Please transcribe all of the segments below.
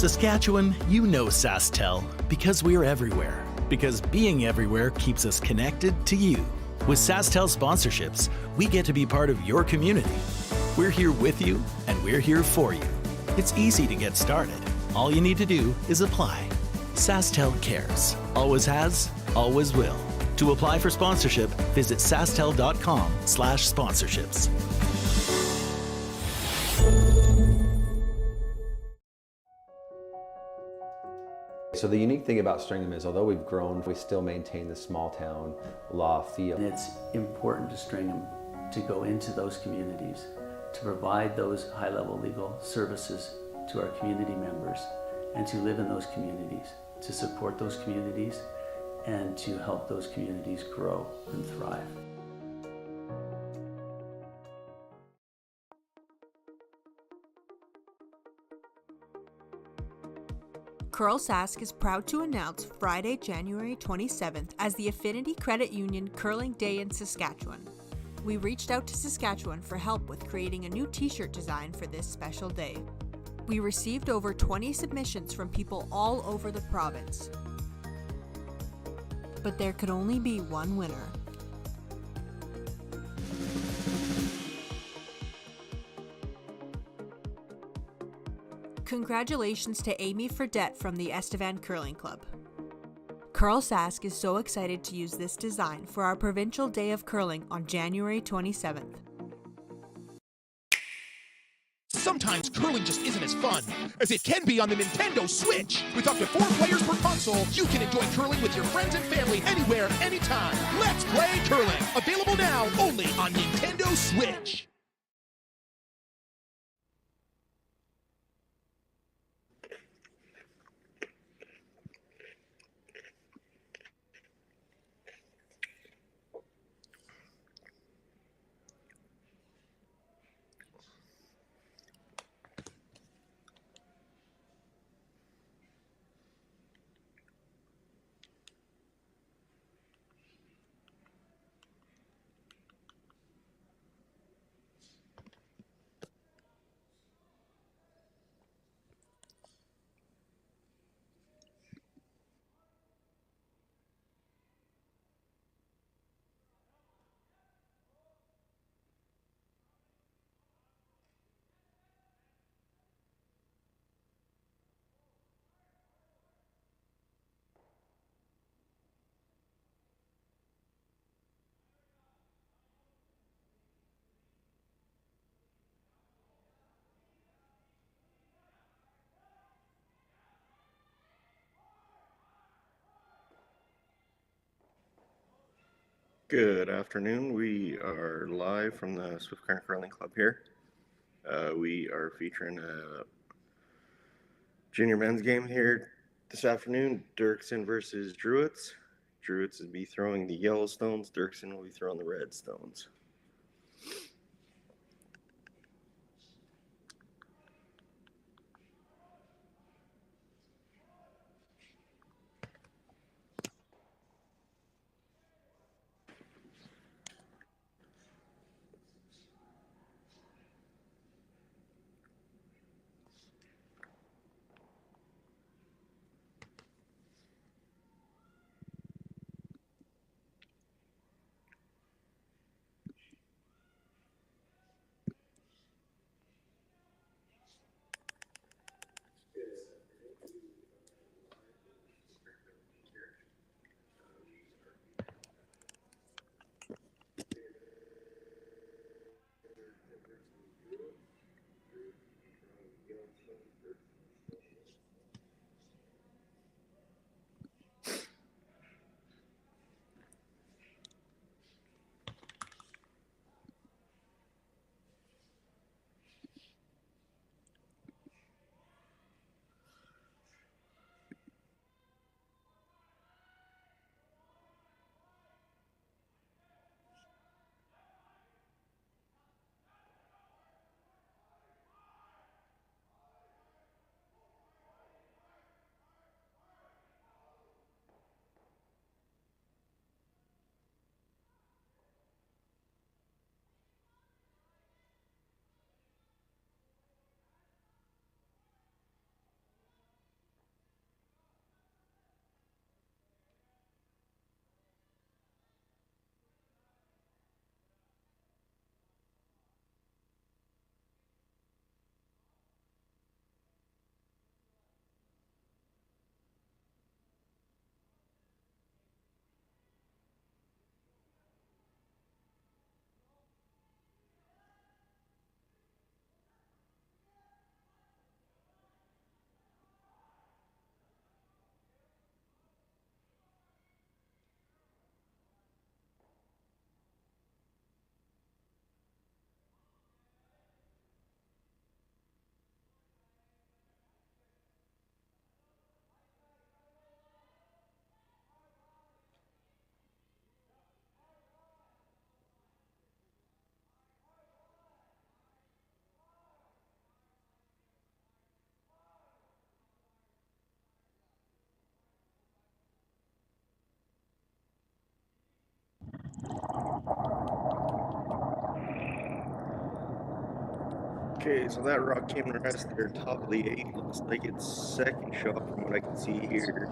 Saskatchewan, you know Sasktel because we're everywhere. Because being everywhere keeps us connected to you. With Sasktel sponsorships, we get to be part of your community. We're here with you and we're here for you. It's easy to get started. All you need to do is apply. Sasktel cares. Always has, always will. To apply for sponsorship, visit sastel.com/sponsorships. So the unique thing about Stringham is, although we've grown, we still maintain the small town law feel. And it's important to Stringham to go into those communities, to provide those high-level legal services to our community members, and to live in those communities, to support those communities, and to help those communities grow and thrive. Curl Sask is proud to announce Friday, January 27th as the Affinity Credit Union Curling Day in Saskatchewan. We reached out to Saskatchewan for help with creating a new t-shirt design for this special day. We received over 20 submissions from people all over the province. But there could only be one winner. Congratulations to Amy Fredette from the Estevan Curling Club. Curl Sask is so excited to use this design for our Provincial Day of Curling on January 27th. Sometimes curling just isn't as fun as it can be on the Nintendo Switch. With up to 4 players per console, you can enjoy curling with your friends and family anywhere, anytime. Let's play curling. Available now only on Nintendo Switch. Good afternoon. We are live from the Swift Current Curling Club here. We are featuring a junior men's game here this afternoon. Dirksen versus Druids. Druids will be throwing the yellow stones. Dirksen will be throwing the red stones. Okay, so that rock came to rest there, top of the 8. Looks like it's second shot from what I can see here.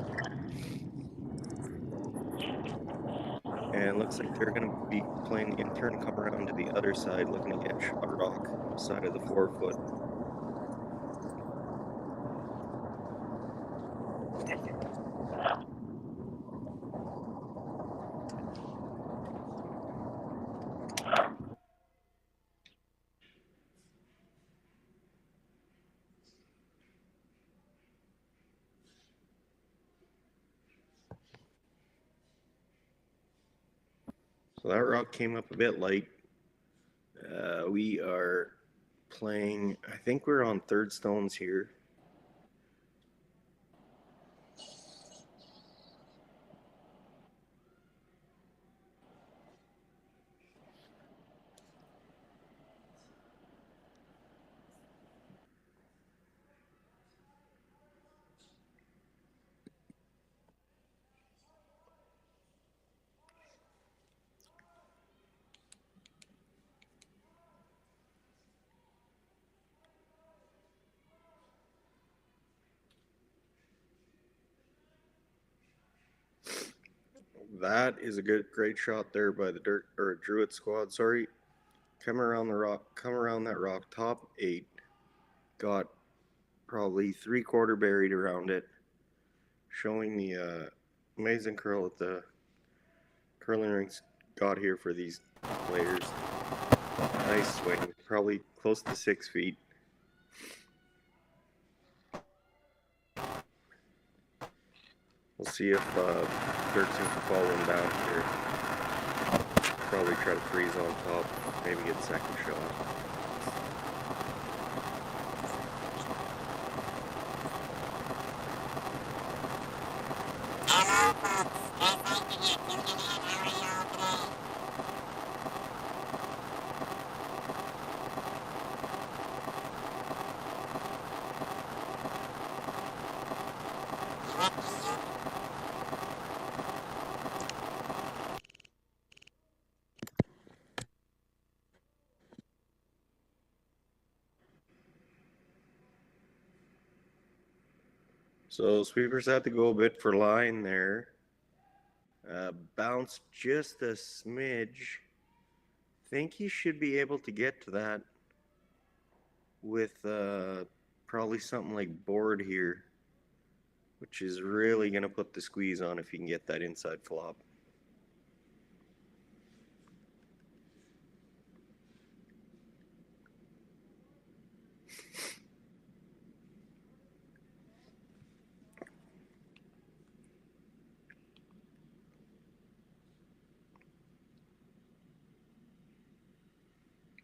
And looks like they're going to be playing the in-turn, come around to the other side, looking to get shot rock side of the 4-foot. So that rock came up a bit light. We are playing, I think we're on third stones here. That is a great shot there by the Druid squad. Sorry, come around that rock, top 8. Got probably 3/4 buried around it, showing the amazing curl that the curling rinks got here for these players. Nice swing, probably close to 6 feet. We'll see if Dirksen can follow him down here. Probably try to freeze on top, maybe get a second shot. So sweepers had to go a bit for line there. Bounced just a smidge. Think he should be able to get to that with probably something like board here, which is really going to put the squeeze on if you can get that inside flop.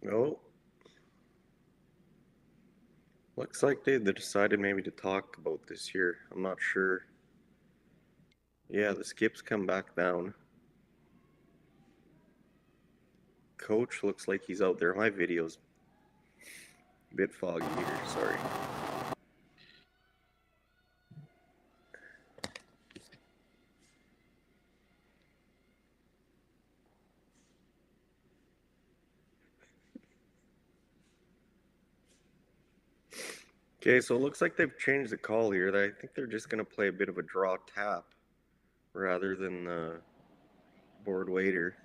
No. Looks like they decided maybe to talk about this here. I'm not sure. Yeah, the skips come back down. Coach looks like he's out there. My video's a bit foggy here, sorry. Okay, so it looks like they've changed the call here. I think they're just going to play a bit of a draw tap rather than board waiter.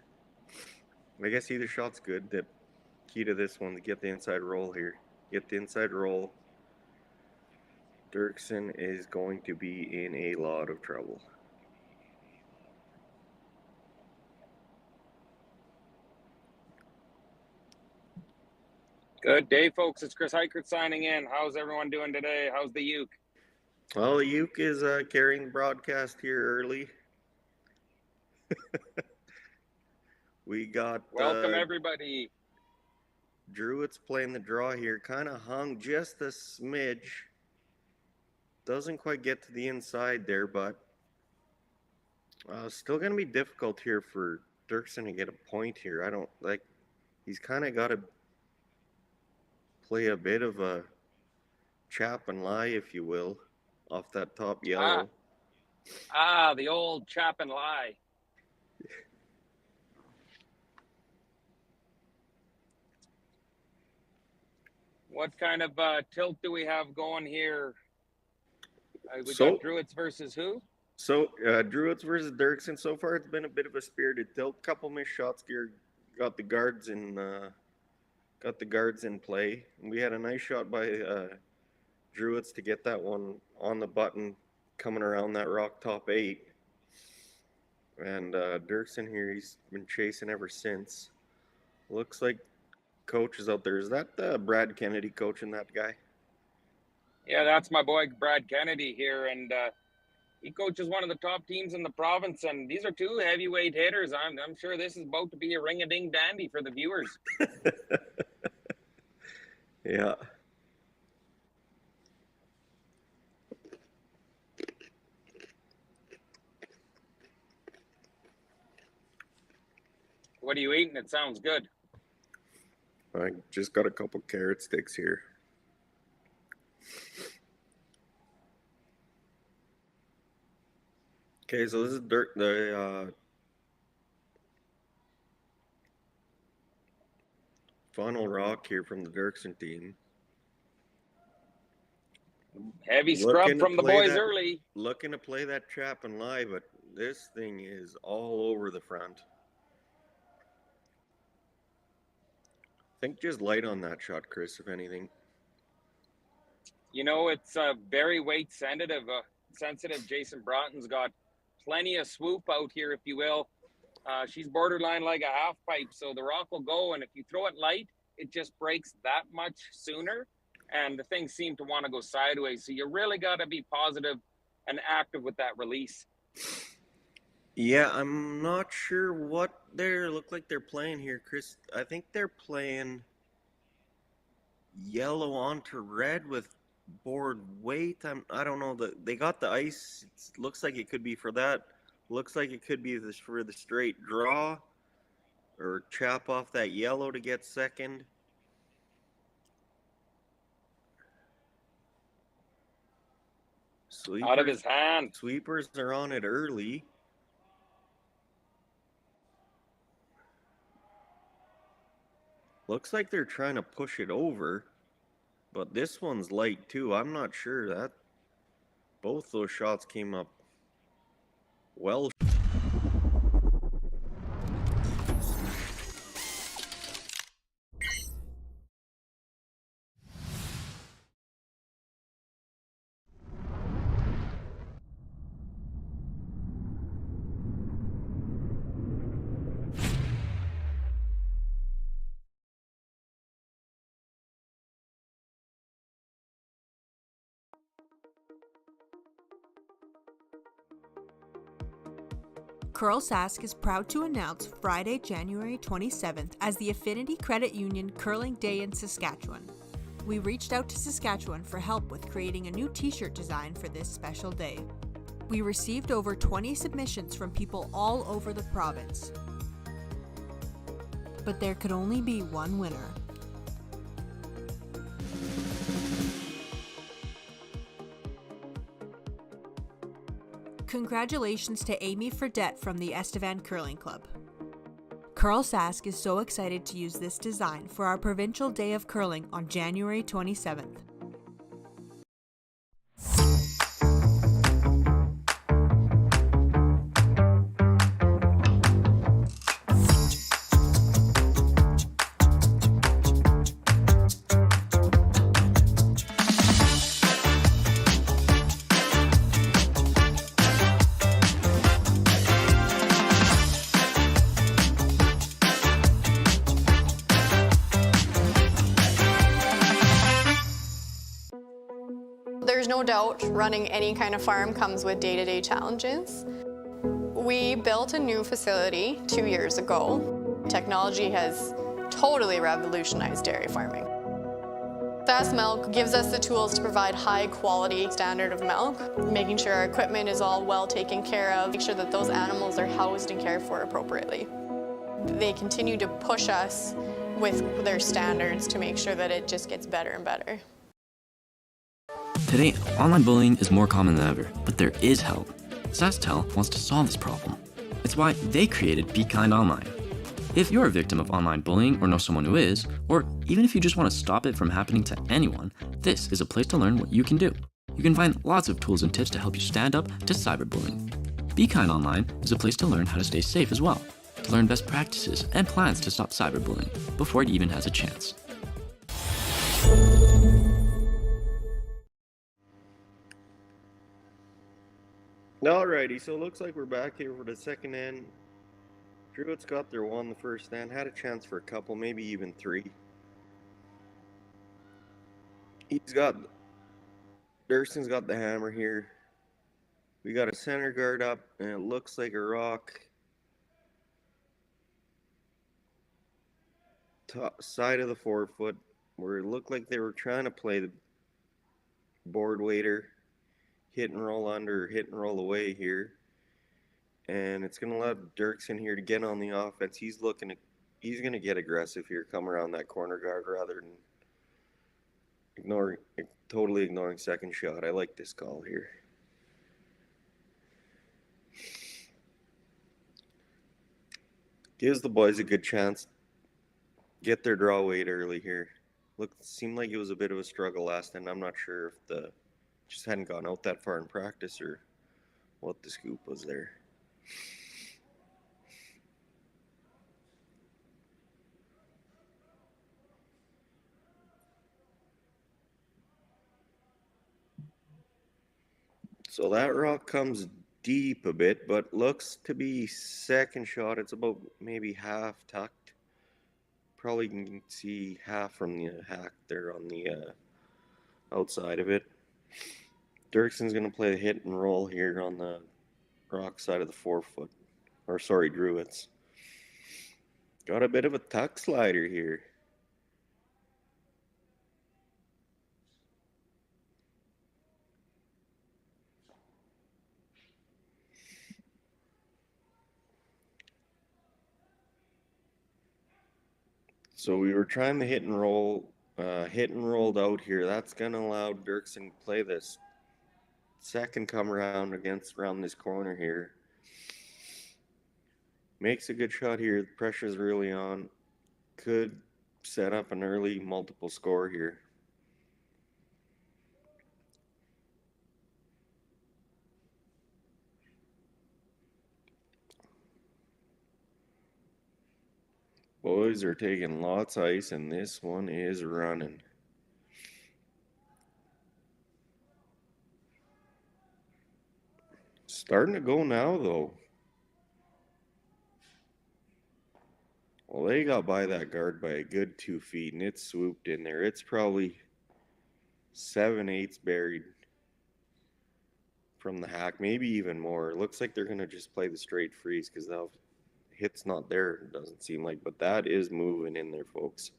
I guess either shot's good. The key to this one to get the inside roll here. Get the inside roll. Dirksen is going to be in a lot of trouble. Good day, folks. It's Chris Heichert signing in. How's everyone doing today? How's the uke? Well, the uke is carrying the broadcast here early. We got welcome everybody. Druids playing the draw here. Kind of hung just a smidge. Doesn't quite get to the inside there, but still going to be difficult here for Dirksen to get a point here. I don't like. He's kind of got to play a bit of a chap and lie, if you will, off that top yellow. The old chap and lie. What kind of tilt do we have going here? We So- got Druids versus who? So Druids versus Dirksen. So far, it's been a bit of a spirited tilt. Couple missed shots here. Got the guards in play. And we had a nice shot by Druids to get that one on the button, coming around that rock top 8. And Dirksen here, he's been chasing ever since. Looks like coach is out there. Is that Brad Kennedy coaching that guy? Yeah, that's my boy Brad Kennedy here, and he coaches one of the top teams in the province, and these are two heavyweight hitters. I'm sure this is about to be a ring-a-ding dandy for the viewers. Yeah. What are you eating? It sounds good. I just got a couple carrot sticks here. Okay, so this is the final rock here from the Dirksen team. Heavy scrub from the boys early. Looking to play that trap and lie, but this thing is all over the front. Think just light on that shot, Chris, if anything. You know, it's very weight sensitive. Jason Broughton's got plenty of swoop out here, if you will. She's borderline like a half pipe, so the rock will go, and if you throw it light, it just breaks that much sooner, and the things seem to want to go sideways. So you really got to be positive and active with that release. Yeah, I'm not sure what they look like they're playing here, Chris. I think they're playing yellow onto red with board weight. I don't know. They got the ice. It looks like it could be for that. Looks like it could be for the straight draw or chop off that yellow to get second. Out of his hand. Sweepers are on it early. Looks like they're trying to push it over, but this one's light too. I'm not sure that both those shots came up well. Curl Sask is proud to announce Friday, January 27th as the Affinity Credit Union Curling Day in Saskatchewan. We reached out to Saskatchewan for help with creating a new t-shirt design for this special day. We received over 20 submissions from people all over the province. But there could only be one winner. Congratulations to Amy Fredette from the Estevan Curling Club. Curl Sask is so excited to use this design for our Provincial Day of Curling on January 27th. There's no doubt running any kind of farm comes with day-to-day challenges. We built a new facility 2 years ago. Technology has totally revolutionized dairy farming. Sask Milk gives us the tools to provide high quality standard of milk, making sure our equipment is all well taken care of, make sure that those animals are housed and cared for appropriately. They continue to push us with their standards to make sure that it just gets better and better. Today, online bullying is more common than ever, but there is help. Sasktel wants to solve this problem. It's why they created Be Kind Online. If you're a victim of online bullying or know someone who is, or even if you just want to stop it from happening to anyone, this is a place to learn what you can do. You can find lots of tools and tips to help you stand up to cyberbullying. Be Kind Online is a place to learn how to stay safe as well, to learn best practices and plans to stop cyberbullying before it even has a chance. Alrighty, so it looks like we're back here for the second end. Druids got their one the first end, had a chance for a couple, maybe even three. Durston's got the hammer here. We got a center guard up, and it looks like a rock. Top side of the forefoot, where it looked like they were trying to play the board waiter, hit and roll under, hit and roll away here. And it's going to allow Dirksen here to get on the offense. He's going to get aggressive here, come around that corner guard rather than totally ignoring second shot. I like this call here. Gives the boys a good chance. Get their draw weight early here. Seemed like it was a bit of a struggle last end. I'm not sure if just hadn't gone out that far in practice or what the scoop was there. So that rock comes deep a bit, but looks to be second shot. It's about maybe half tucked. Probably can see half from the hack there on the outside of it. Dirksen's going to play the hit and roll here on the rock side of the forefoot. Or sorry, Druids. Got a bit of a tuck slider here. So we were trying to hit and rolled out here. That's going to allow Dirksen to play this second come around around this corner here. Makes a good shot here. The pressure's really on. Could set up an early multiple score here. Boys are taking lots of ice, and this one is running. Starting to go now, though. Well, they got by that guard by a good 2 feet, and it swooped in there. It's probably 7/8 buried from the hack, maybe even more. It looks like they're going to just play the straight freeze because the hit's not there, it doesn't seem like. But that is moving in there, folks.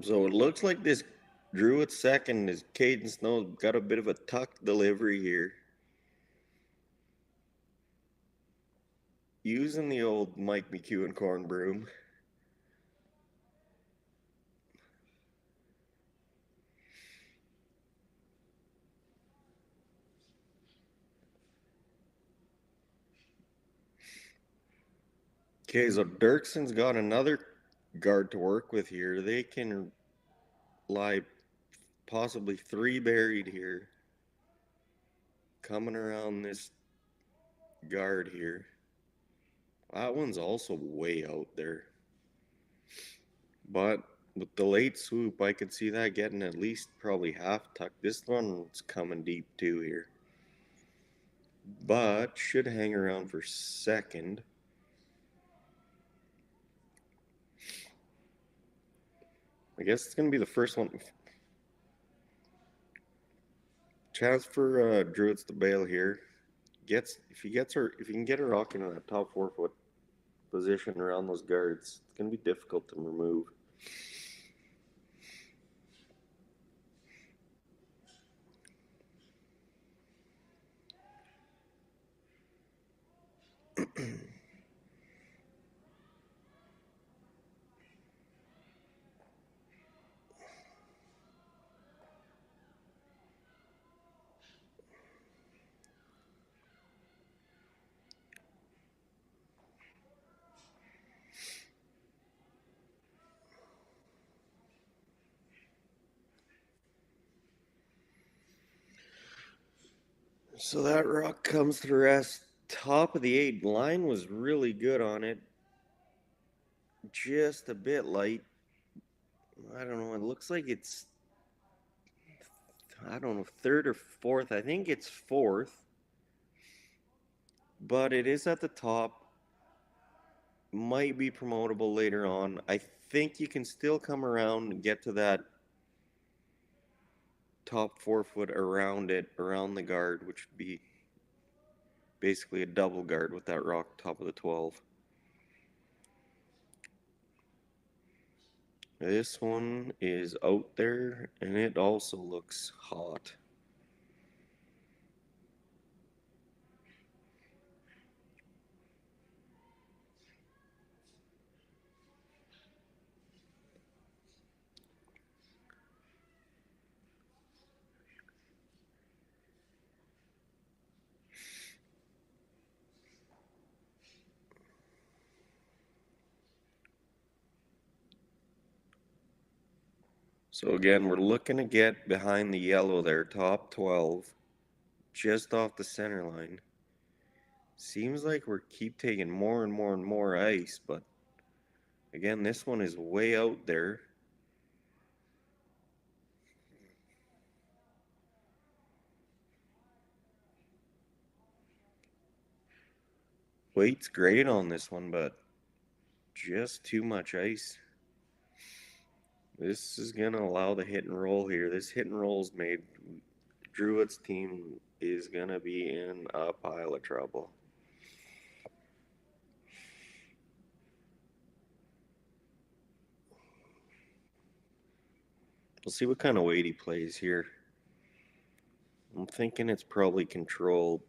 So it looks like this Druid second is Caden Snow's got a bit of a tuck delivery here. Using the old Mike McEwen corn broom. Okay, so Dirksen's got another guard to work with here. They can lie possibly 3 buried here. Coming around this guard here. That one's also way out there. But with the late swoop, I could see that getting at least probably half tucked. This one's coming deep too here. But should hang around for second. I guess it's going to be the first one. Chance for Druids to bail here. If he can get her rocking in that top 4 foot position around those guards, it's going to be difficult to remove. So that rock comes to rest top of the 8. Line was really good on it. Just a bit light. I don't know. It looks like it's, I don't know, third or fourth. I think it's fourth. But it is at the top. Might be promotable later on. I think you can still come around and get to that top 4 foot around it, around the guard, which would be basically a double guard with that rock top of the 12. This one is out there, and it also looks hot. So again, we're looking to get behind the yellow there, top 12, just off the center line. Seems like we keep taking more and more and more ice, but again, this one is way out there. Weight's great on this one, but just too much ice. This is going to allow the hit and roll here. This hit and roll's made. Druid's team is going to be in a pile of trouble. We'll see what kind of weight he plays here. I'm thinking it's probably control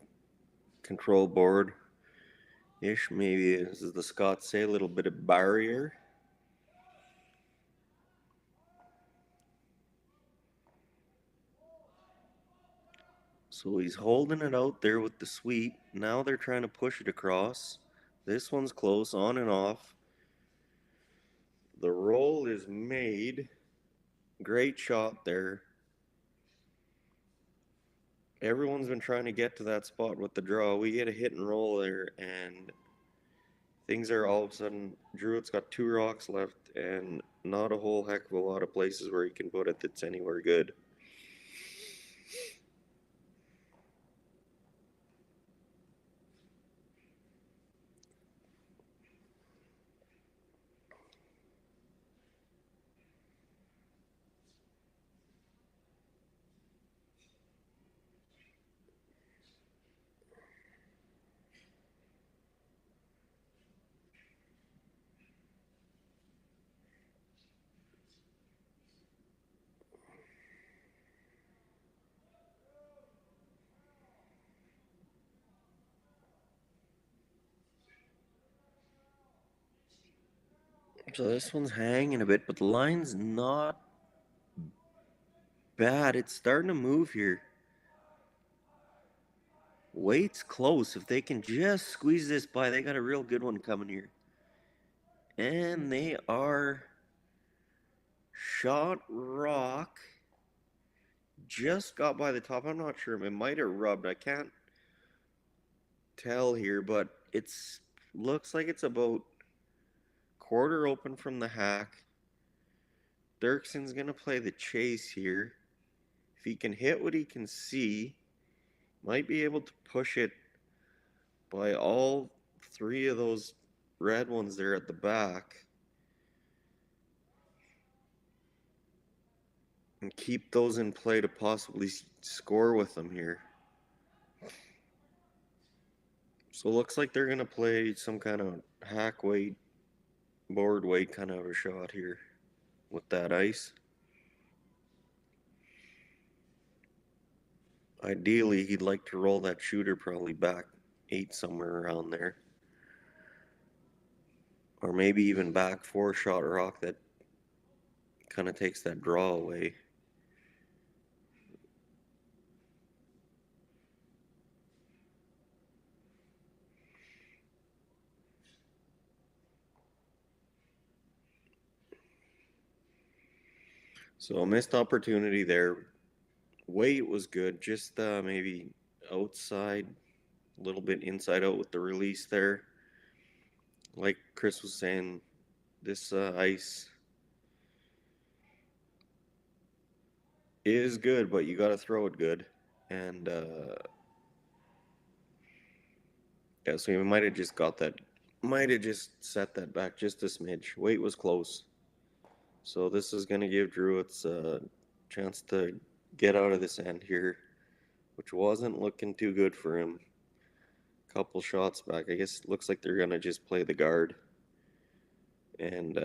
board-ish, maybe, as the Scots say, a little bit of barrier. So he's holding it out there with the sweep. Now they're trying to push it across. This one's close, on and off. The roll is made. Great shot there. Everyone's been trying to get to that spot with the draw. We get a hit and roll there, and things are all of a sudden, Druid's got 2 rocks left and not a whole heck of a lot of places where he can put it that's anywhere good. So this one's hanging a bit, but the line's not bad. It's starting to move here. Weight's close. If they can just squeeze this by, they got a real good one coming here. And they are shot rock. Just got by the top. I'm not sure. It might have rubbed. I can't tell here, but it's looks like it's about quarter open from the hack. Dirkson's going to play the chase here. If he can hit what he can see, might be able to push it by all 3 of those red ones there at the back. And keep those in play to possibly score with them here. So it looks like they're going to play some kind of hack weight, board weight kind of a shot here with that ice. Ideally, he'd like to roll that shooter probably back 8 somewhere around there. or maybe even back 4-shot rock that kind of takes that draw away. So a missed opportunity there. Weight was good, just maybe outside, a little bit inside out with the release there. Like Chris was saying, this ice is good, but you got to throw it good. And yeah, so he might have just got that, might have just set that back just a smidge. Weight was close. So this is going to give Druitt's a chance to get out of this end here, which wasn't looking too good for him. Couple shots back. I guess it looks like they're going to just play the guard. And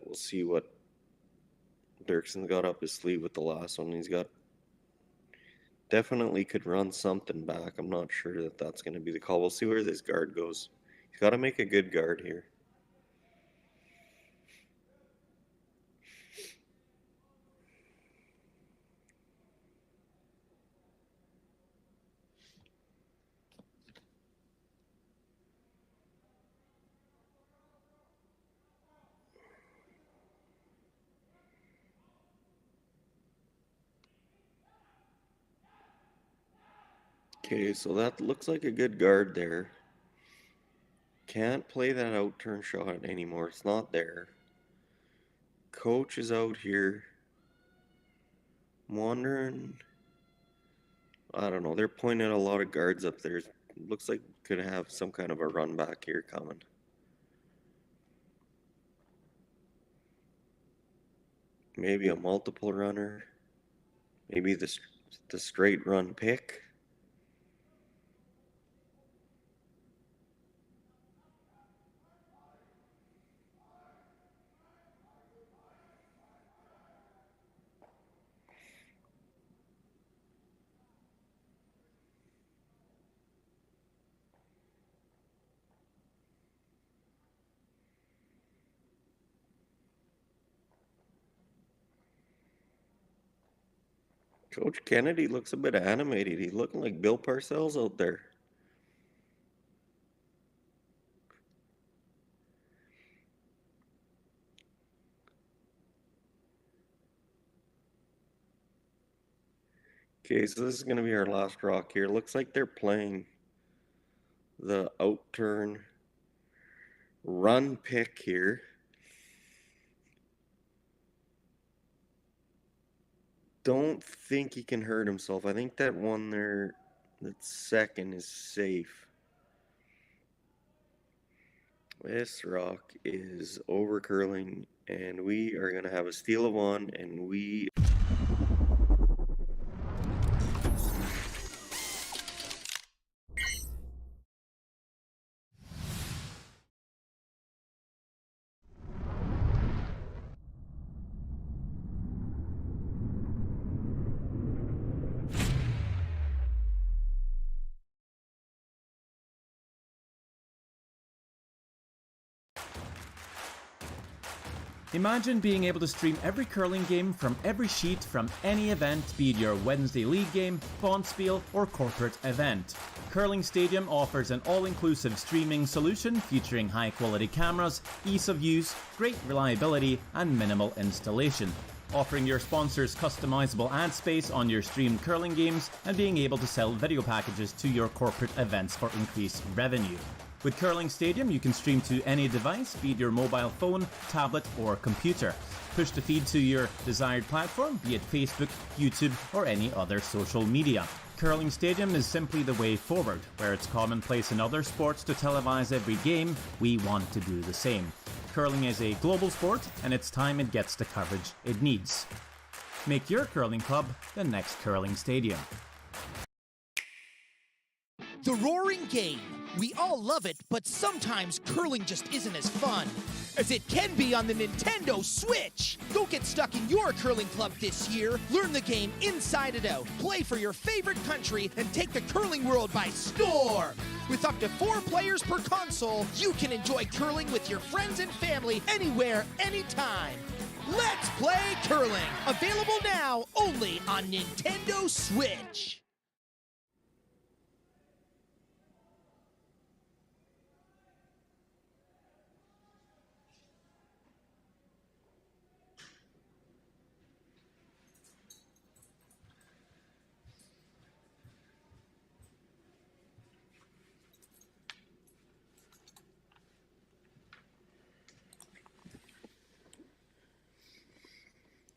we'll see what Dirksen's got up his sleeve with the last one. He's got, definitely could run something back. I'm not sure that that's going to be the call. We'll see where this guard goes. He's got to make a good guard here. Okay, so that looks like a good guard there. Can't play that out turn shot anymore. It's not there. Coach is out here. I'm wondering, I don't know. They're pointing a lot of guards up there. Looks like could have some kind of a run back here coming. Maybe a multiple runner. Maybe the straight run pick. Coach Kennedy looks a bit animated. He's looking like Bill Parcells out there. Okay, so this is going to be our last rock here. Looks like they're playing the out-turn run pick here. Don't think he can hurt himself. I think that one there, that second, is safe. This rock is over curling, and we are going to have a steal of one, and we... Imagine being able to stream every curling game from every sheet from any event, be it your Wednesday league game, bonspiel, or corporate event. Curling Stadium offers an all-inclusive streaming solution featuring high-quality cameras, ease of use, great reliability, and minimal installation. Offering your sponsors customizable ad space on your streamed curling games and being able to sell video packages to your corporate events for increased revenue. With Curling Stadium, you can stream to any device, be it your mobile phone, tablet, or computer. Push the feed to your desired platform, be it Facebook, YouTube, or any other social media. Curling Stadium is simply the way forward. Where it's commonplace in other sports to televise every game, we want to do the same. Curling is a global sport, and it's time it gets the coverage it needs. Make your curling club the next Curling Stadium. The roaring game. We all love it, but sometimes curling just isn't as fun. as it can be on the Nintendo Switch. Don't get stuck in your curling club this year. Learn the game inside and out. Play for your favorite country and take the curling world by storm. With up to 4 players per console, you can enjoy curling with your friends and family anywhere, anytime. Let's play curling. Available now only on Nintendo Switch.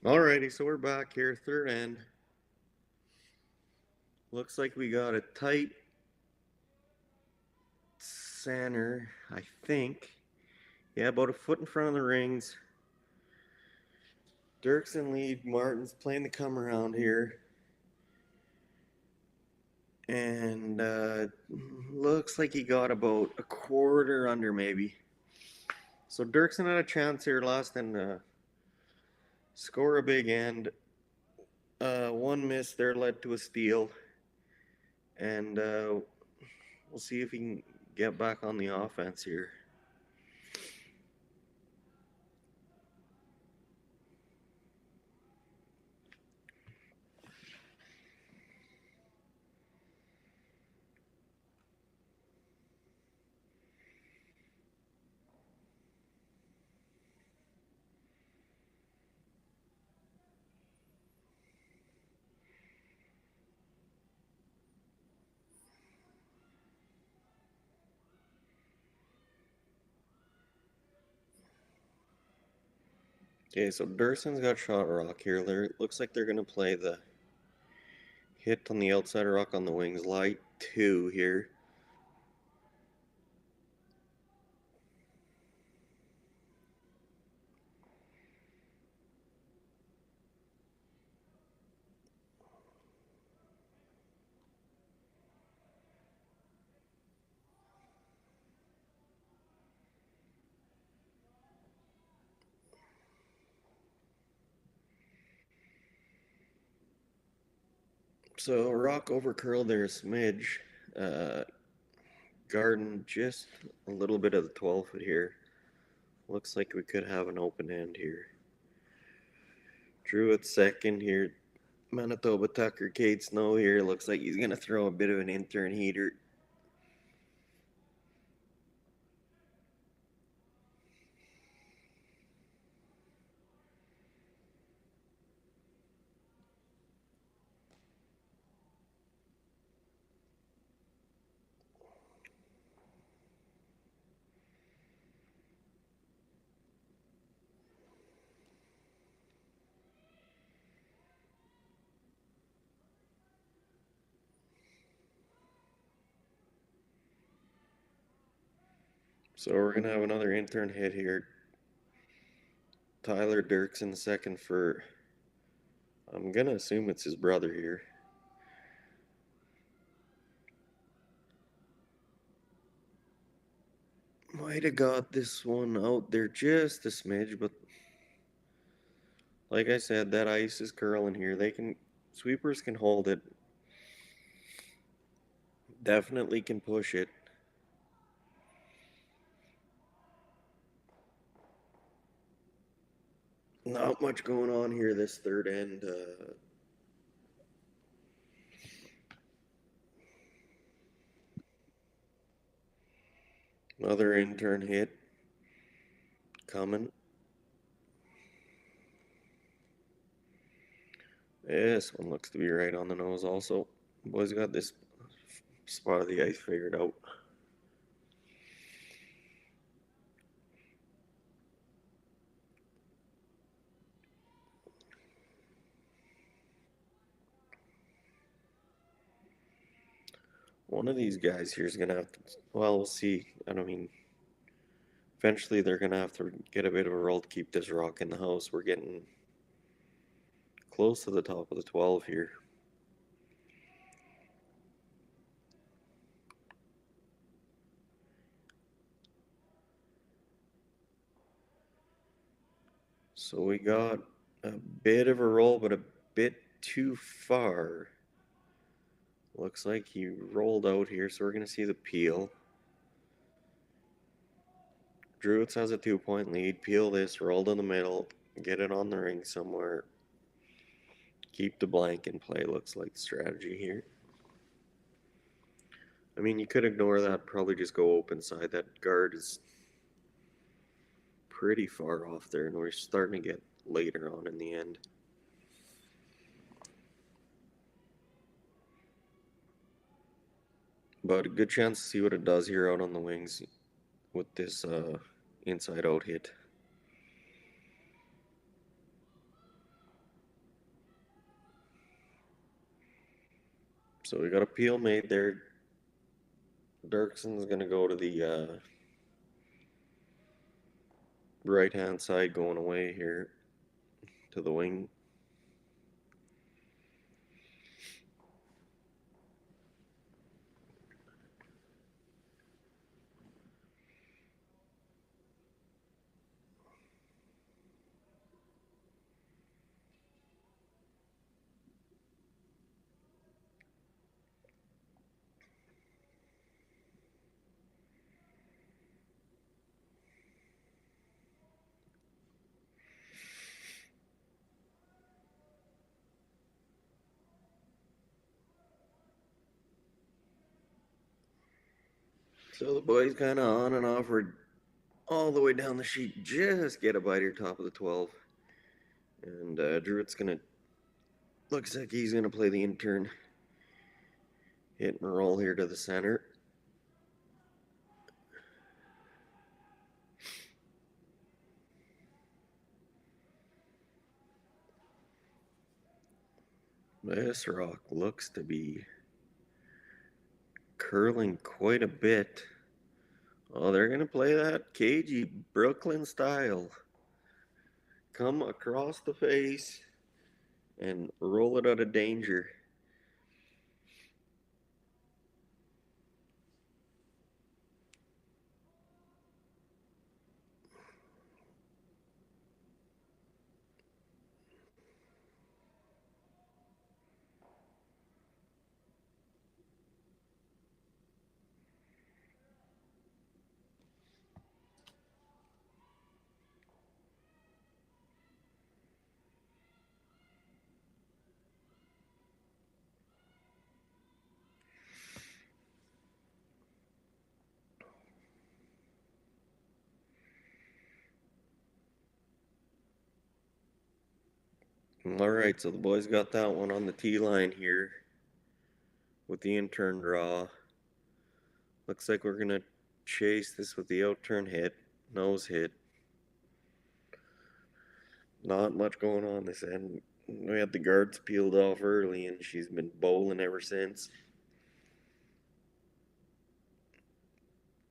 Alrighty, so we're back here, third end. Looks like we got a tight center, I think. Yeah, about a foot in front of the rings. Dirksen lead, Martin's playing the come around here. And looks like he got about a quarter under maybe. So Dirksen had a chance here last and score a big end. One miss there led to a steal. And we'll see if he can get back on the offense here. Okay, so Durson's got shot rock here. Looks like they're going to play the hit on the outside rock on the wings, light 2 here. So rock over curl there a smidge. Garden just a little bit of the 12 foot here. Looks like we could have an open end here. Drew at second here. Manitoba Tucker, Cade Snow here. Looks like he's going to throw a bit of an intern heater. So we're going to have another intern hit here. Tyler Dirksen second for, I'm going to assume it's his brother here. Might have got this one out there just a smidge, but like I said, that ice is curling here. Sweepers can hold it. Definitely can push it. Not much going on here this third end. Another intern hit coming. This one looks to be right on the nose also. Boys got this spot of the ice figured out. One of these guys here is going to have to, well, we'll see. Eventually they're going to have to get a bit of a roll to keep this rock in the house. We're getting close to the top of the 12 here. So we got a bit of a roll, but a bit too far. Looks like he rolled out here, so we're going to see the peel. Druids has a 2-point lead. Peel this, roll in the middle, get it on the ring somewhere. Keep the blank in play, looks like the strategy here. I mean, you could ignore that, probably just go open side. That guard is pretty far off there, and we're starting to get later on in the end. But a good chance to see what it does here out on the wings with this inside out hit. So we got a peel made there. Dirkson's going to go to the right-hand side going away here to the wing. So the boys kind of on and off. We're all the way down the sheet. Just get a biter top of the 12. And Druid's going to... Looks like he's going to play the intern. Hit and roll here to the center. This rock looks to be curling quite a bit. Oh, they're going to play that cagey Brooklyn style. Come across the face and roll it out of danger. All right, so the boys got that one on the tee line here with the in-turn draw. Looks like we're going to chase this with the out-turn hit, nose hit. Not much going on this end. We had the guards peeled off early, and she's been bowling ever since.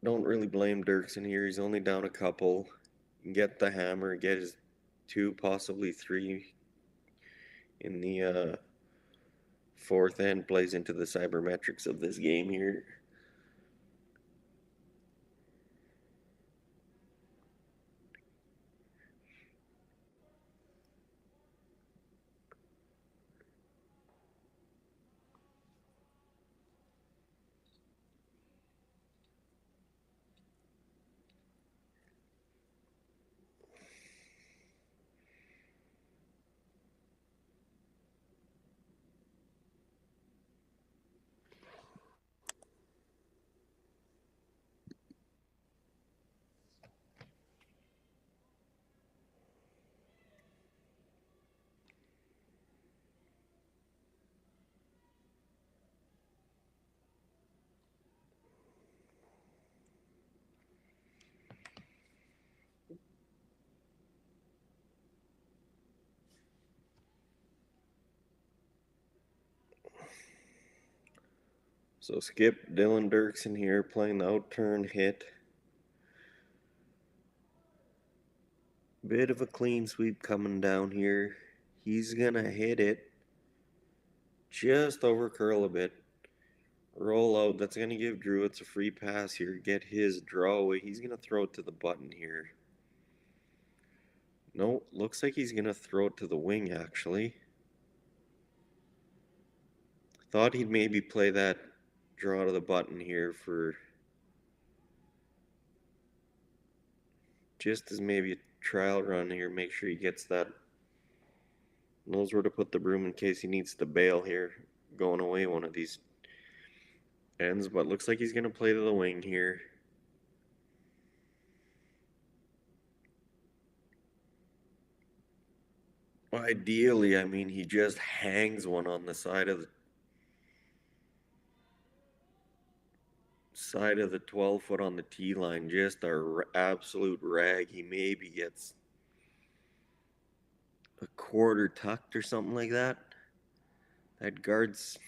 Don't really blame Dirksen here. He's only down a couple. Get the hammer, get his 2, possibly 3 in the fourth end. Plays into the cybermetrics of this game here. So Skip Dylan Dirksen here playing the out-turn hit. Bit of a clean sweep coming down here. He's going to hit it just over curl a bit. Roll out. That's going to give Druids a free pass here. Get his draw away. He's going to throw it to the button here. No, looks like he's going to throw it to the wing, actually. Thought he'd maybe play that draw to the button here for just as maybe a trial run here. Make sure he gets that. Knows where to put the broom in case he needs to bail here, going away one of these ends. But looks like he's going to play to the wing here. Ideally, I mean, he just hangs one on the side of the 12 foot on the tee line. Just a absolute rag. He maybe gets a quarter tucked or something like that. That guard's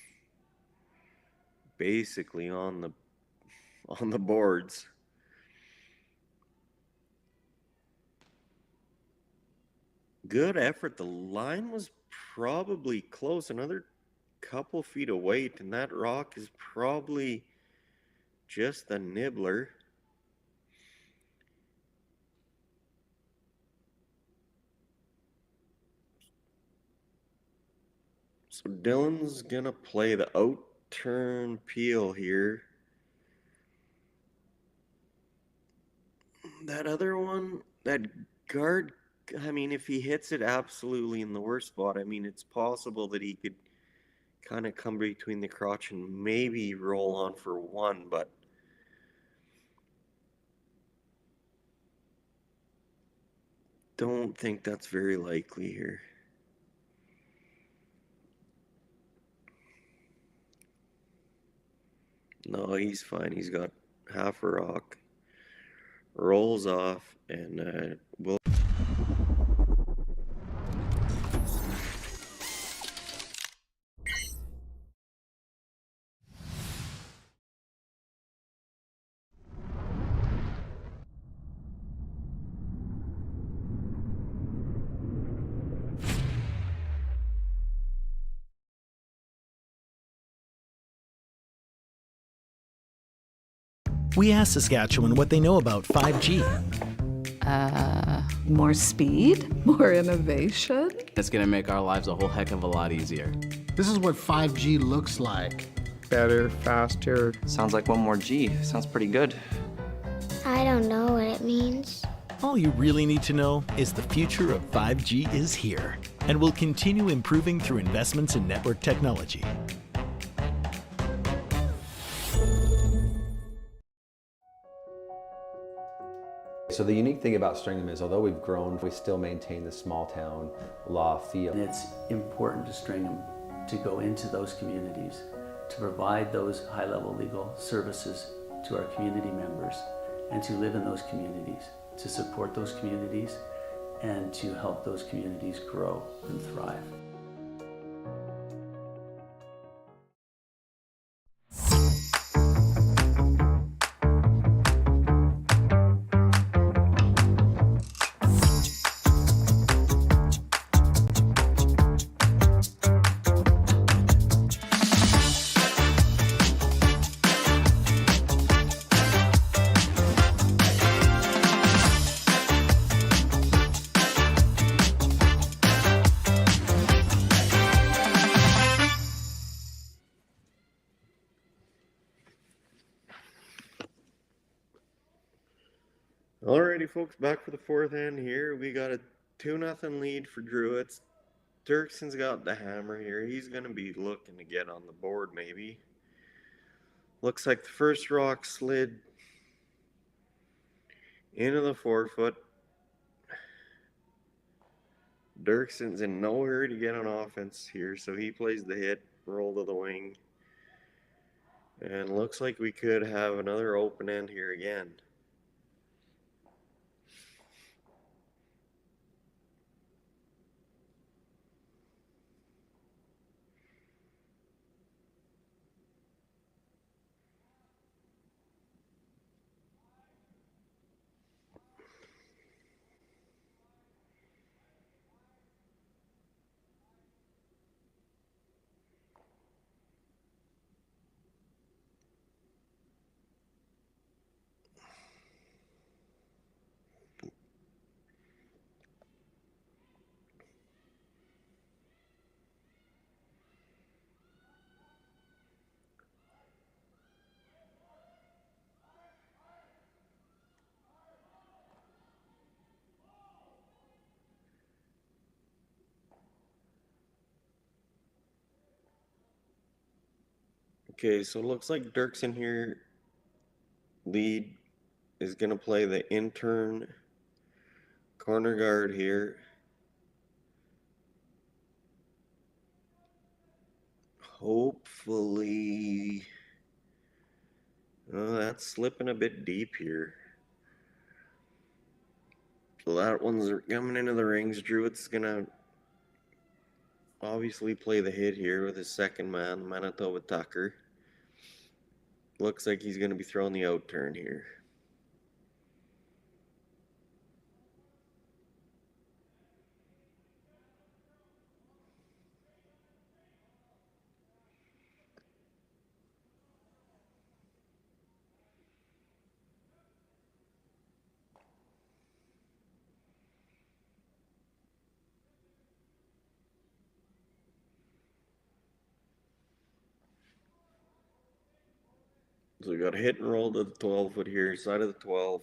basically on the boards. Good effort. The line was probably close, another couple feet of weight, and that rock is probably just a nibbler. So Dylan's gonna play the out turn peel here. That other one, that guard, I mean, if he hits it absolutely in the worst spot, I mean, it's possible that he could kind of come between the crotch and maybe roll on for one, but don't think that's very likely here. No, he's fine. He's got half a rock. Rolls off, and will. We asked Saskatchewan what they know about 5G. More speed, more innovation. It's gonna make our lives a whole heck of a lot easier. This is what 5G looks like. Better, faster. Sounds like one more G. Sounds pretty good. I don't know what it means. All you really need to know is the future of 5G is here and will continue improving through investments in network technology. So the unique thing about Stringham is, although we've grown, we still maintain the small town law feel. And it's important to Stringham to go into those communities, to provide those high-level legal services to our community members, and to live in those communities, to support those communities, and to help those communities grow and thrive. Alrighty, folks, back for the fourth end here. We got a 2-0 lead for Druids. Dirkson's got the hammer here. He's going to be looking to get on the board, maybe. Looks like the first rock slid into the 4-foot. Dirkson's in no hurry to get on offense here, so he plays the hit, roll to the wing. And looks like we could have another open end here again. Okay, so it looks like Dirksen here, lead, is going to play the intern corner guard here. Hopefully, that's slipping a bit deep here. So that one's coming into the rings. Druitt's going to obviously play the hit here with his second man, Manitoba Tucker. Looks like he's going to be throwing the out turn here. So we got a hit and roll to the 12 foot here, side of the 12.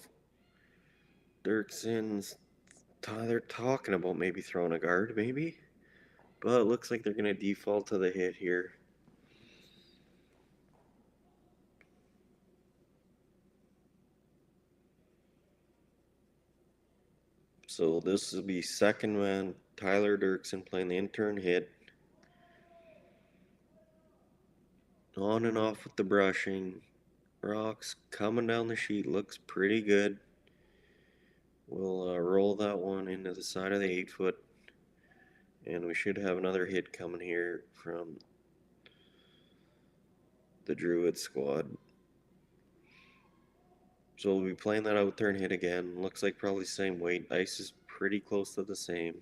Dirksen's, they're talking about maybe throwing a guard, maybe? But it looks like they're going to default to the hit here. So this will be second man, Tyler Dirksen playing the intern hit. On and off with the brushing. Rocks coming down the sheet, looks pretty good. We'll roll that one into the side of the 8 foot. And we should have another hit coming here from the Druid squad. So we'll be playing that out turn hit again. Looks like probably the same weight. Ice is pretty close to the same.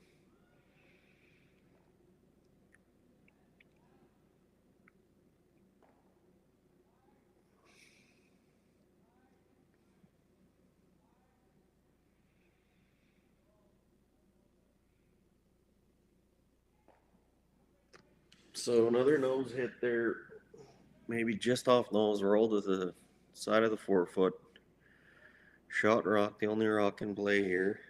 So another nose hit there, maybe just off nose, roll to the side of the 4 foot. Shot rock, the only rock in play here.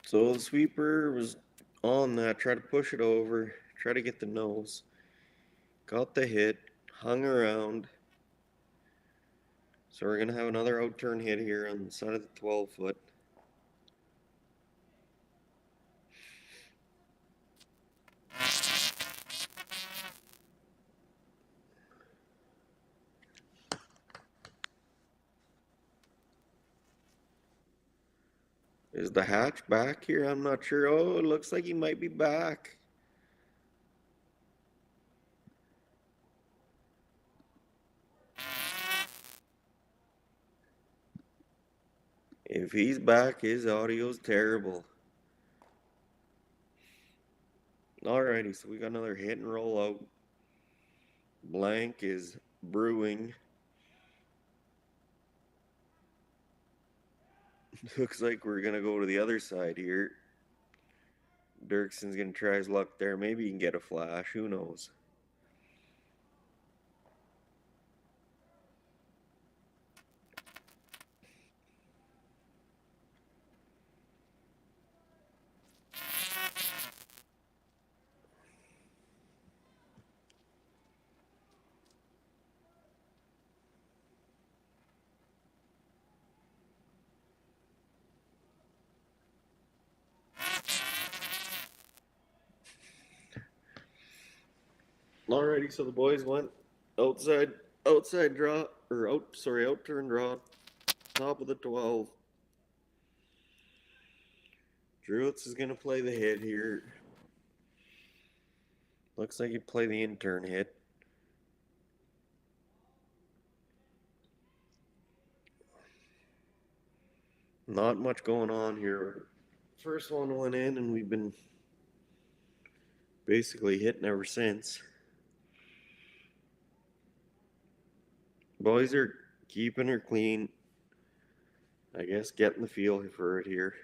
So the sweeper was on that, tried to push it over, try to get the nose. Got the hit, hung around. So we're going to have another out turn hit here on the side of the 12 foot. Is the hatch back here? I'm not sure. Oh, it looks like he might be back. If he's back, his audio's terrible. Alrighty, so we got another hit and roll out. Blank is brewing. Looks like we're going to go to the other side here. Dirksen's going to try his luck there. Maybe he can get a flash. Who knows? Alrighty, so the boys went outside draw, or out turn draw, top of the 12. Druitt's is going to play the hit here. Looks like he'd play the intern hit. Not much going on here. First one went in and we've been basically hitting ever since. Boys are keeping her clean. I guess getting the feel for it here.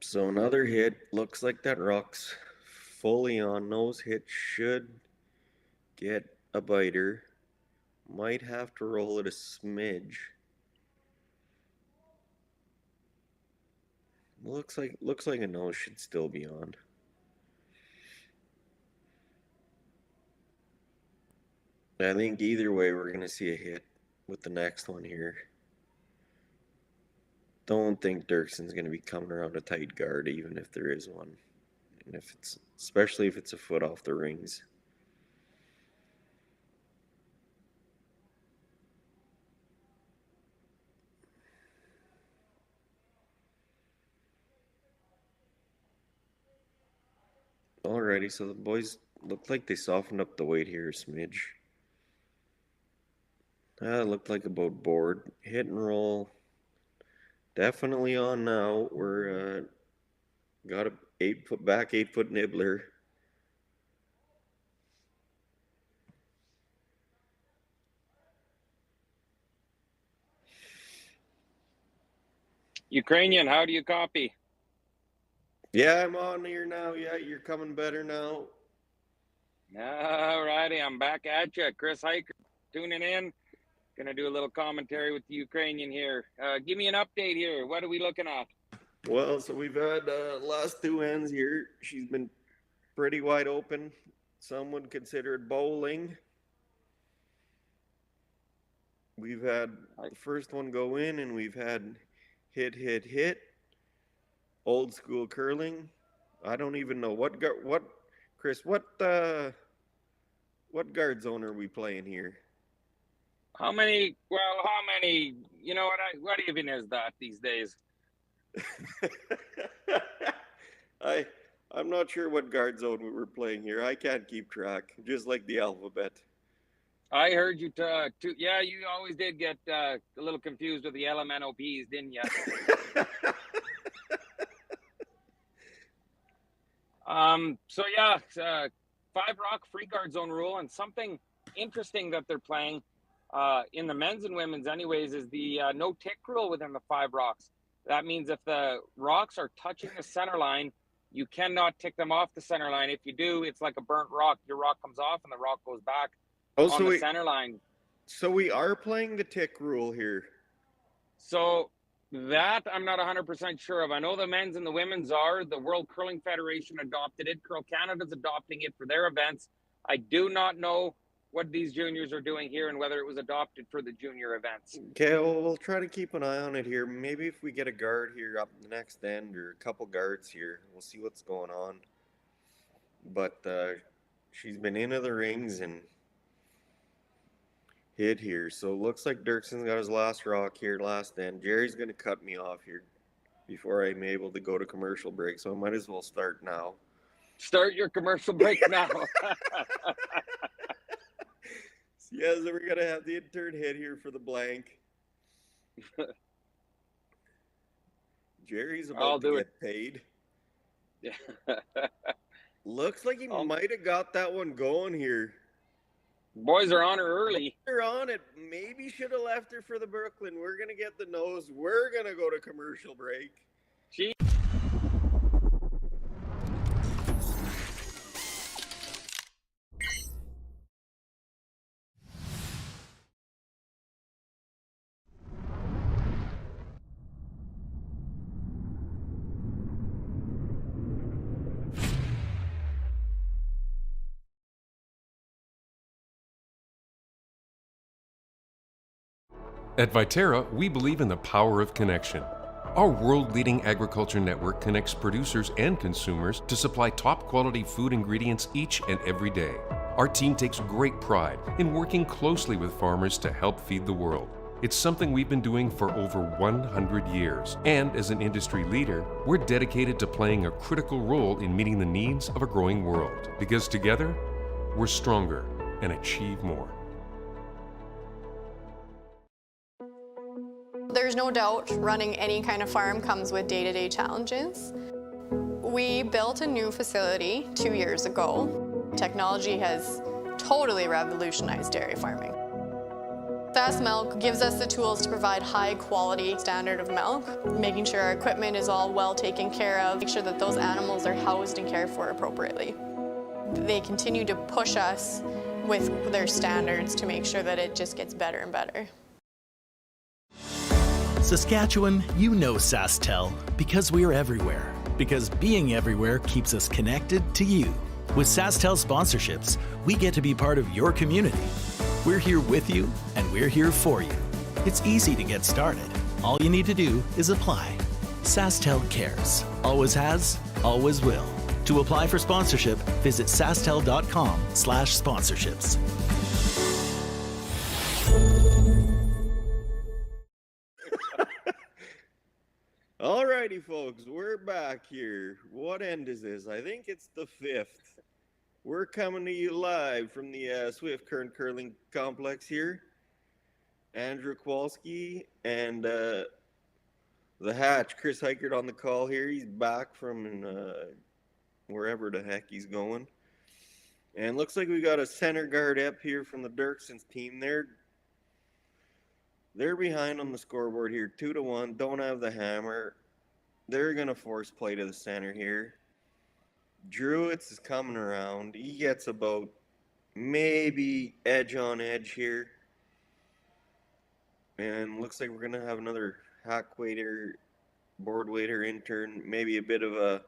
So another hit. Looks like that rock's fully on. Nose hit should get a biter. Might have to roll it a smidge. Looks like a nose should still be on. I think either way we're gonna see a hit with the next one here. Don't think Dirkson's gonna be coming around a tight guard even if there is one. And if it's especially if it's a foot off the rings. Alrighty, so the boys look like they softened up the weight here a smidge. It looked like about board. Hit and roll. Definitely on now. We're got a 8 foot nibbler. Ukrainian, how do you copy? Yeah, I'm on here now. Yeah, you're coming better now. All righty, I'm back at you. Chris Hiker tuning in. Gonna do a little commentary with the Ukrainian here. Give me an update here. What are we looking at? Well, so we've had last two ends here. She's been pretty wide open. Some would consider it bowling. We've had the first one go in, and we've had hit. Old school curling. I don't even know Chris, what guard zone are we playing here? How many, you know what even is that these days? I'm not sure what guard zone we were playing here. I can't keep track, just like the alphabet. I heard you yeah, you always did get a little confused with the LMNOPs, didn't you? So yeah, 5-rock free guard zone rule, and something interesting that they're playing in the men's and women's anyways is the no tick rule within the 5 rocks. That means if the rocks are touching the center line, you cannot tick them off the center line. If you do, it's like a burnt rock. Your rock comes off and the rock goes back on the center line. So we are playing the tick rule here. So that I'm not 100% sure of. I know the men's and the women's are. The World Curling Federation adopted it. Curl Canada's adopting it for their events. I do not know what these juniors are doing here and whether it was adopted for the junior events. Okay, well, we'll try to keep an eye on it here. Maybe if we get a guard here up the next end or a couple guards here, we'll see what's going on. But she's been into the rings and hit here. So it looks like Dirkson's got his last rock here, last end. Jerry's going to cut me off here before I'm able to go to commercial break. So I might as well start now. Start your commercial break now. Yeah, so we're going to have the intern hit here for the blank. Jerry's about to get paid. Yeah. Looks like he might have got that one going here. Boys are on her early. They're on it. Maybe should have left her for the Brooklyn. We're going to get the nose. We're going to go to commercial break. At Viterra, we believe in the power of connection. Our world-leading agriculture network connects producers and consumers to supply top-quality food ingredients each and every day. Our team takes great pride in working closely with farmers to help feed the world. It's something we've been doing for over 100 years. And as an industry leader, we're dedicated to playing a critical role in meeting the needs of a growing world. Because together, we're stronger and achieve more. There's no doubt running any kind of farm comes with day-to-day challenges. We built a new facility 2 years ago. Technology has totally revolutionized dairy farming. Fast Milk gives us the tools to provide high quality standard of milk, making sure our equipment is all well taken care of, make sure that those animals are housed and cared for appropriately. They continue to push us with their standards to make sure that it just gets better and better. Saskatchewan, you know Sasktel because we're everywhere. Because being everywhere keeps us connected to you. With Sasktel sponsorships, we get to be part of your community. We're here with you, and we're here for you. It's easy to get started. All you need to do is apply. Sasktel cares. Always has, always will. To apply for sponsorship, visit sastel.com/sponsorships. Alrighty, folks, we're back here. What end is this? I think it's the 5th. We're coming to you live from the Swift Current Curling Complex here. Andrew Kowalski and the Hatch, Chris Heichert on the call here. He's back from wherever the heck he's going. And looks like we got a center guard up here from the Dirksons team. They're behind on the scoreboard here, 2-1. Don't have the hammer. They're going to force play to the center here. Druids is coming around. He gets about maybe edge on edge here. And looks like we're going to have another hack waiter, board waiter intern, maybe a bit of a,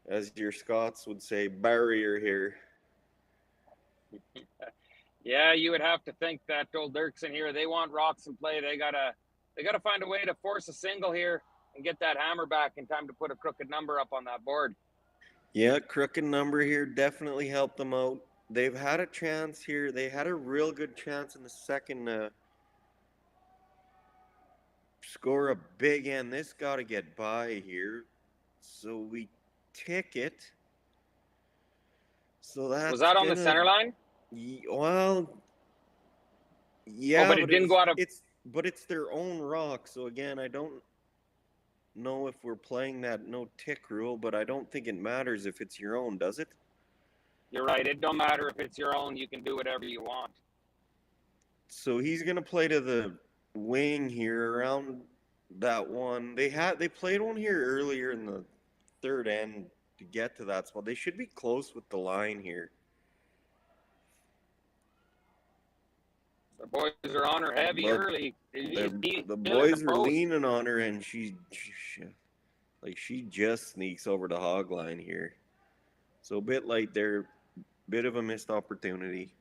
as your Scots would say, barrier here. Yeah, you would have to think that old Dirksen here, they want rocks in play. They gotta find a way to force a single here and get that hammer back in time to put a crooked number up on that board. Yeah, crooked number here definitely helped them out. They've had a chance here. They had a real good chance in the second score a big end. This got to get by here. So we tick it. So that's Was that on the center line? Well, yeah, but it didn't go out of. But it's their own rock. So again, I don't know if we're playing that no tick rule, but I don't think it matters if it's your own, does it? You're right. It don't matter if it's your own. You can do whatever you want. So he's gonna play to the wing here around that one. They played one here earlier in the third end to get to that spot. They should be close with the line here. The boys are on her heavy early. The boys are leaning on her, and she just sneaks over the hog line here. So a bit like they're bit of a missed opportunity.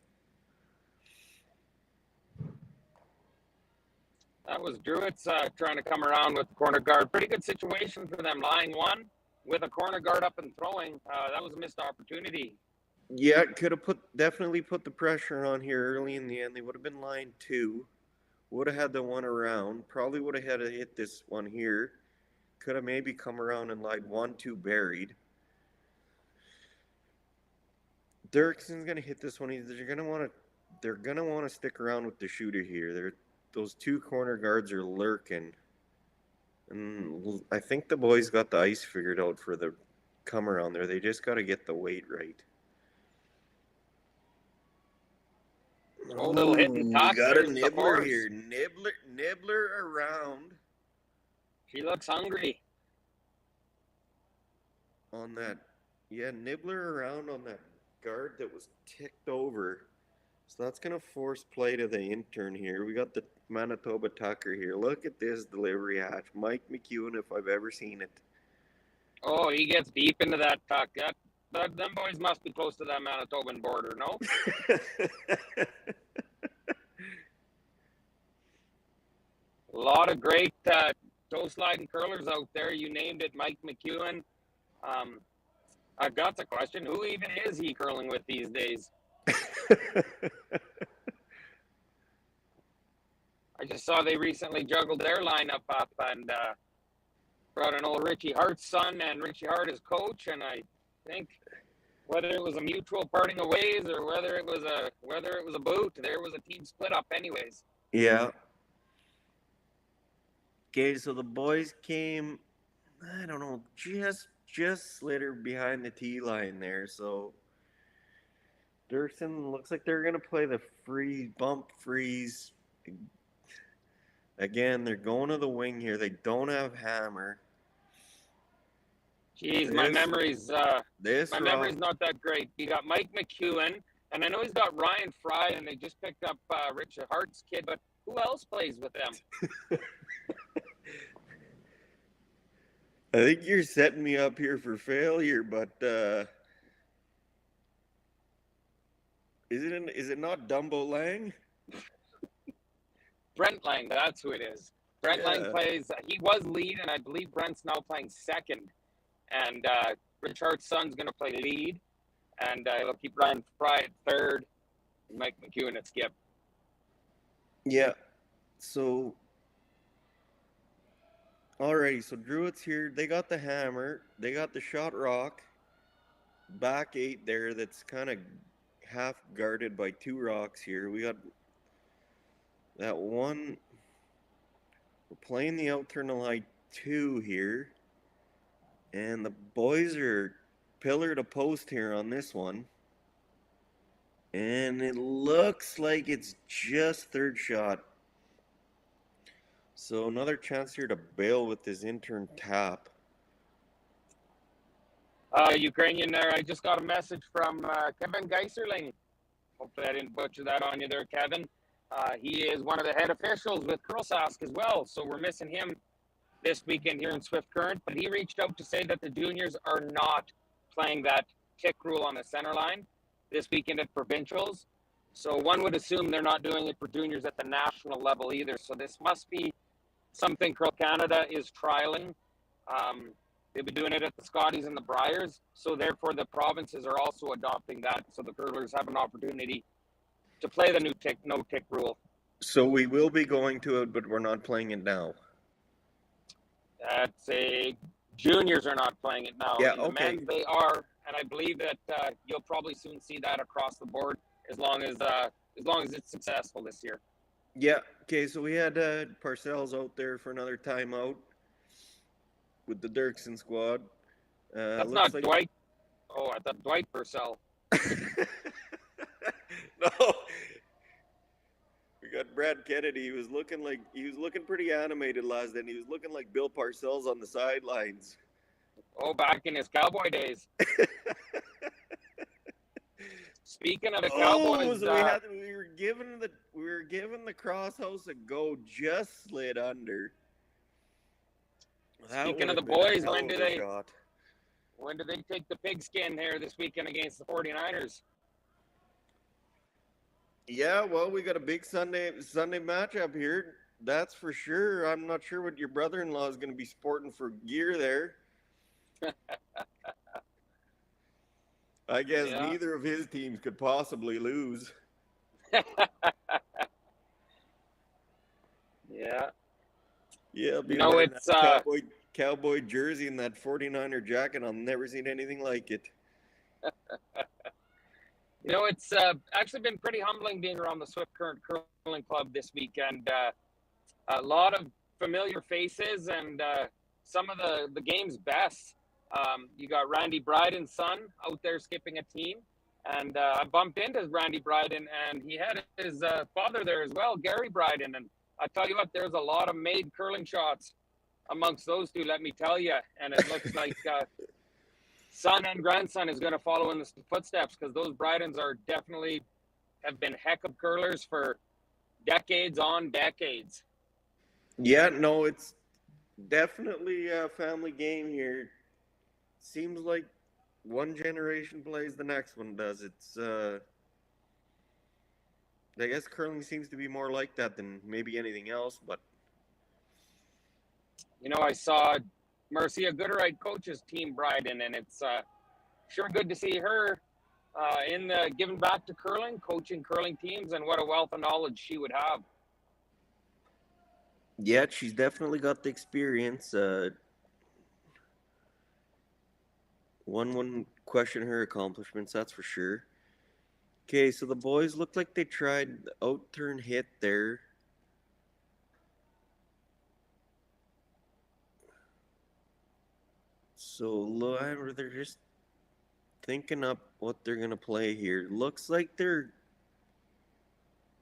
That was Druids trying to come around with the corner guard. Pretty good situation for them. Line one with a corner guard up and throwing. That was a missed opportunity. Yeah, it could have definitely put the pressure on here early in the end. They would have been line two. Would have had the one around. Probably would have had to hit this one here. Could have maybe come around and line 1-2 buried. Dirkson's gonna hit this one. They're gonna want to stick around with the shooter here. Those two corner guards are lurking. And I think the boys got the ice figured out for the come around there. They just got to get the weight right. Oh, little hit and toss. We got a nibbler here. Nibbler around. She looks hungry. On that, yeah, nibbler around on that guard that was ticked over. So that's going to force play to the intern here. We got the Manitoba Tucker here. Look at this delivery, Hatch. Mike McEwen, if I've ever seen it. Oh, he gets deep into that tuck. Them boys must be close to that Manitoban border, no? A lot of great toe sliding curlers out there. You named it, Mike McEwen. I've got the question: who even is he curling with these days? I just saw they recently juggled their lineup up and brought in old Richie Hart's son and Richie Hart as coach, and I think whether it was a mutual parting of ways or whether it was a boot, there was a team split up anyways. Yeah. Okay, so the boys came, I don't know, just slither behind the tee line there. So Dirksen looks like they're gonna play the bump freeze. Again, they're going to the wing here. They don't have hammer. Jeez, my memory's not that great. You got Mike McEwen, and I know he's got Ryan Fry, and they just picked up Richard Hart's kid, but who else plays with them? I think you're setting me up here for failure, but is it not Dumbo Lang? Brent Lang, that's who it is. Brent Lang plays, he was lead, and I believe Brent's now playing second. And Richard's son's going to play lead. And he'll keep Ryan Fry at third, and Mike McEwen at skip. Yeah. So, alrighty, so Druitt's here. They got the hammer. They got the shot rock. Back 8 there that's kind of half guarded by 2 rocks here. We got that one. We're playing the out turn to line 2 here. And the boys are pillar to post here on this one. And it looks like it's just third shot. So another chance here to bail with this intern tap. Ukrainian there, I just got a message from Kevin Geiserling. Hopefully I didn't butcher that on you there, Kevin. He is one of the head officials with Curl Sask as well, so we're missing him this weekend here in Swift Current. But he reached out to say that the juniors are not playing that tick rule on the center line this weekend at provincials. So one would assume they're not doing it for juniors at the national level either. So this must be something Curl Canada is trialing. They've been doing it at the Scotties and the Briars. So therefore the provinces are also adopting that. So the curlers have an opportunity to play the new no tick rule. So we will be going to it, but we're not playing it now. That's juniors are not playing it now. Yeah, in the men's, they are, and I believe that you'll probably soon see that across the board as long as it's successful this year. Yeah. Okay. So we had Parcells out there for another timeout with the Dirksen squad. That's not like... Dwight. Oh, I thought Dwight Purcell. No. We got Brad Kennedy. He was looking pretty animated last night. He was looking like Bill Parcells on the sidelines. Oh, back in his Cowboy days. Speaking of the Cowboys, so we were given the crosshouse a go, just slid under. Speaking of the boys, when do they take the pigskin here this weekend against the 49ers? Yeah, well, we got a big Sunday matchup here. That's for sure. I'm not sure what your brother-in-law is going to be sporting for gear there. I guess neither of his teams could possibly lose. Yeah. Yeah, it's cowboy jersey and that 49er jacket. I've never seen anything like it. It's actually been pretty humbling being around the Swift Current Curling Club this weekend. A lot of familiar faces and some of the game's best. You got Randy Bryden's son out there skipping a team. And I bumped into Randy Bryden, and he had his father there as well, Gary Bryden. And I tell you what, there's a lot of made curling shots amongst those two, let me tell you. And it looks like son and grandson is going to follow in the footsteps, because those Brydens have been heck of curlers for decades on decades. Yeah, no, it's definitely a family game here. Seems like one generation plays the next one does. It's I guess curling seems to be more like that than maybe anything else, but You know, I saw Marcia Gooderite coaches Team Bryden, and it's sure good to see her in the giving back to curling, coaching curling teams, and what a wealth of knowledge she would have. Yeah, she's definitely got the experience. One wouldn't question her accomplishments, that's for sure. Okay, so the boys looked like they tried the out-turn hit there. So they're just thinking up what they're gonna play here. Looks like they're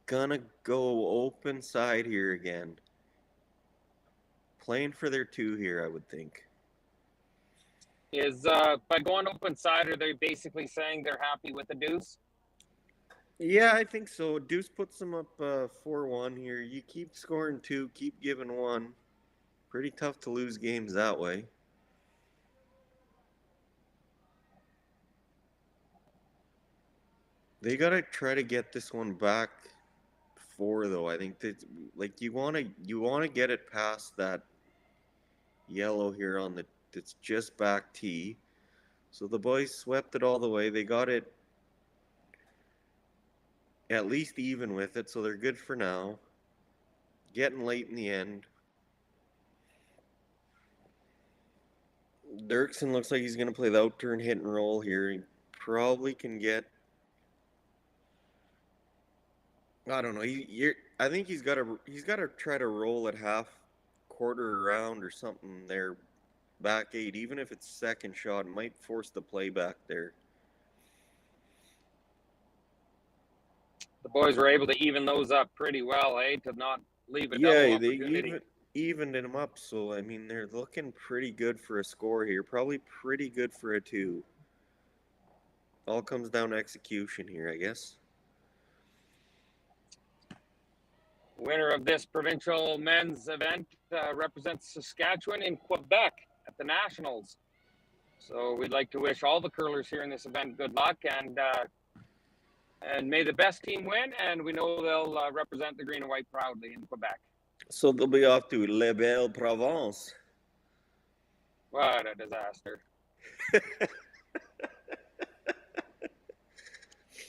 gonna go open side here again. Playing for their 2 here, I would think. Is by going open side, are they basically saying they're happy with the deuce? Yeah, I think so. Deuce puts them up 4-1 here. You keep scoring 2, keep giving 1. Pretty tough to lose games that way. They gotta try to get this one back 4 though. I think that like you wanna get it past that yellow here on the it's just back tee. So the boys swept it all the way. They got it at least even with it, so they're good for now. Getting late in the end. Dirksen looks like he's going to play the out-turn hit and roll here. He probably can get... I don't know. I think he's got to try to roll it half quarter around or something there. Back 8, even if it's second shot, it might force the play back there. The boys were able to even those up pretty well, to not leave a double Yeah, opportunity. they evened them up, so I mean they're looking pretty good for a score here. Probably pretty good for a 2. All comes down to execution here, I guess. Winner of this provincial men's event represents Saskatchewan in Quebec at the Nationals. So we'd like to wish all the curlers here in this event good luck, and may the best team win, and we know they'll represent the green and white proudly in Quebec. So they'll be off to Les Belles Provences. What a disaster.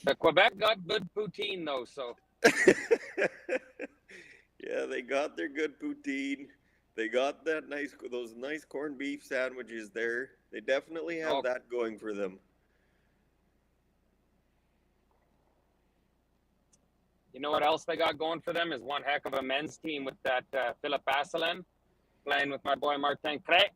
The Quebec got good poutine, though, so... Yeah, they got their good poutine. They got those nice corned beef sandwiches there. They definitely have that going for them. You know what else they got going for them is one heck of a men's team with that Philip Asselin playing with my boy Martin Cret.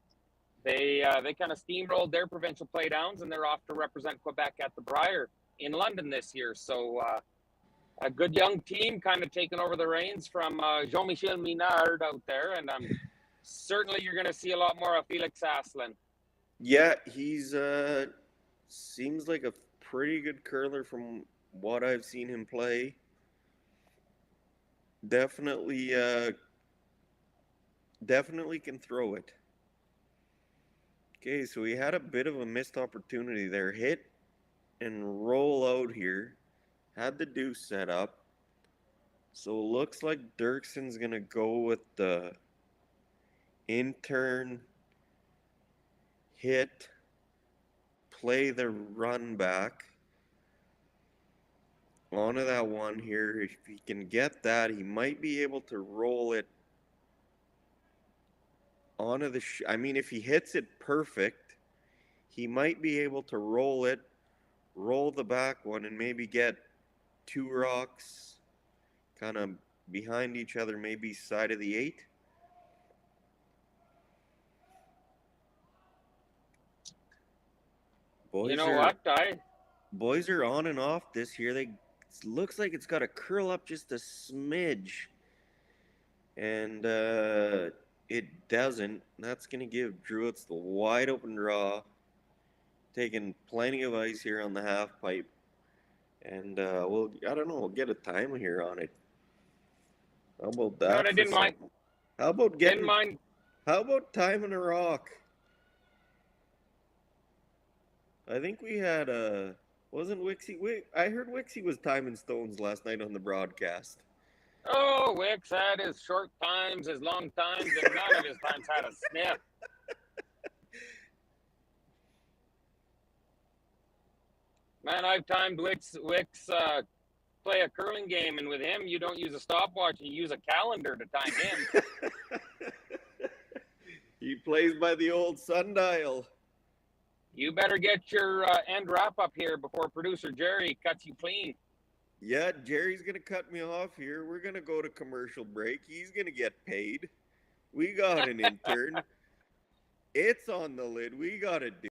They kind of steamrolled their provincial playdowns, and they're off to represent Quebec at the Brier in London this year. So a good young team kind of taking over the reins from Jean-Michel Minard out there, and certainly you're going to see a lot more of Felix Asselin. Yeah, he's seems like a pretty good curler from what I've seen him play. Definitely can throw it. Okay, so he had a bit of a missed opportunity there. Hit and roll out here. Had the deuce set up. So it looks like Dirksen's going to go with the in-turn hit, play the run back onto that one here. If he can get that, he might be able to roll it onto the I mean, if he hits it perfect, he might be able to roll it, roll the back one, and maybe get 2 rocks kind of behind each other, maybe side of the 8. Boys, you know what? Boys are on and off this year. It looks like it's got to curl up just a smidge. And it doesn't. That's going to give Druids the wide open draw. Taking plenty of ice here on the half pipe. And I don't know, we'll get a time here on it. How about that? I didn't mind. How about timing a rock? I think we had wasn't Wixie? I heard Wixie was timing stones last night on the broadcast. Oh, Wick's had his short times, his long times, and none of his times had a sniff. Man, I've timed Wick's play a curling game, and with him, you don't use a stopwatch, you use a calendar to time him. He plays by the old sundial. You better get your end wrap up here before producer Jerry cuts you clean. Yeah, Jerry's going to cut me off here. We're going to go to commercial break. He's going to get paid. We got an intern. It's on the lid. We got to do.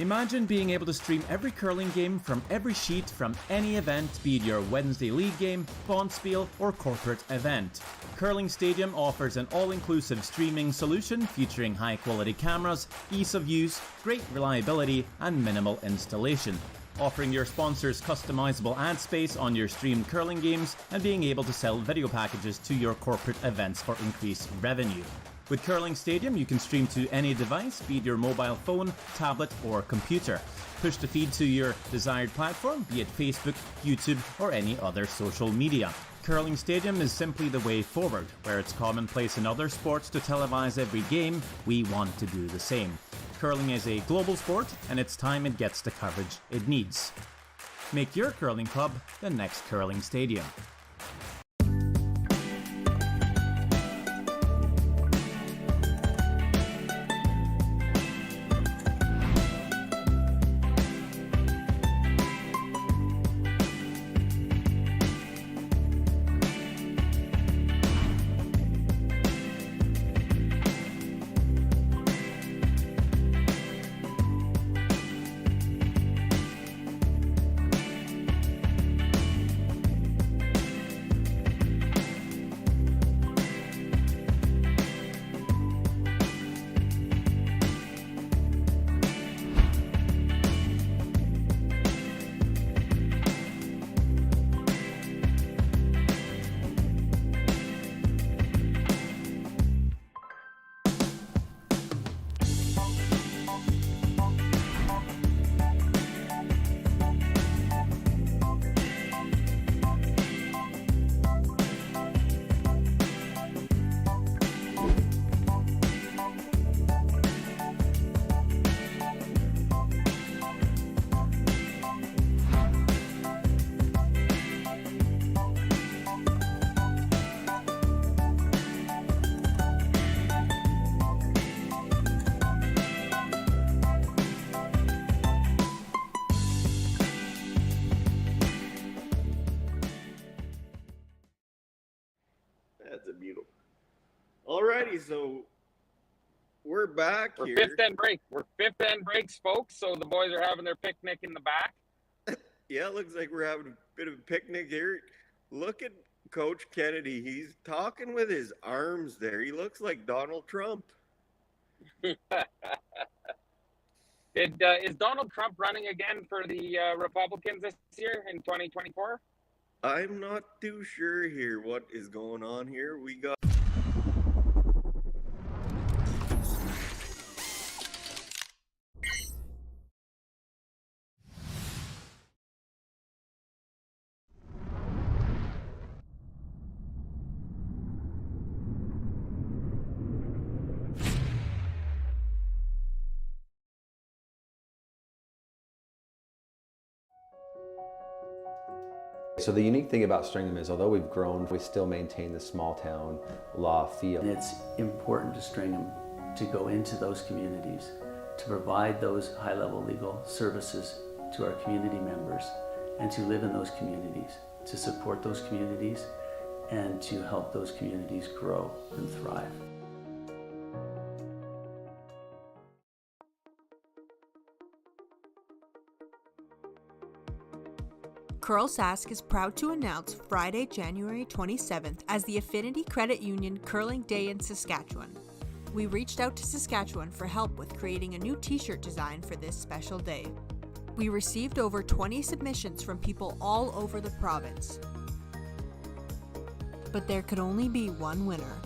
Imagine being able to stream every curling game from every sheet from any event, be it your Wednesday league game, bonspiel, or corporate event. Curling Stadium offers an all-inclusive streaming solution featuring high-quality cameras, ease of use, great reliability, and minimal installation. Offering your sponsors customizable ad space on your streamed curling games and being able to sell video packages to your corporate events for increased revenue. With Curling Stadium, you can stream to any device, be it your mobile phone, tablet, or computer. Push the feed to your desired platform, be it Facebook, YouTube, or any other social media. Curling Stadium is simply the way forward. Where it's commonplace in other sports to televise every game, we want to do the same. Curling is a global sport, and it's time it gets the coverage it needs. Make your curling club the next Curling Stadium. That's a beautiful. Alrighty, so we're back We're here. fifth end break. We're fifth end breaks, folks. So the boys are having their picnic in the back. Yeah, looks like we're having a bit of a picnic here. Look at Coach Kennedy. He's talking with his arms there. He looks like Donald Trump. Is Donald Trump running again for the Republicans this year in 2024? I'm not too sure here what is going on here. We got... So the unique thing about Stringham is, although we've grown, we still maintain the small town law feel. And it's important to Stringham to go into those communities, to provide those high-level legal services to our community members, and to live in those communities, to support those communities, and to help those communities grow and thrive. Curl Sask is proud to announce Friday, January 27th as the Affinity Credit Union Curling Day in Saskatchewan. We reached out to Saskatchewan for help with creating a new t-shirt design for this special day. We received over 20 submissions from people all over the province. But there could only be one winner.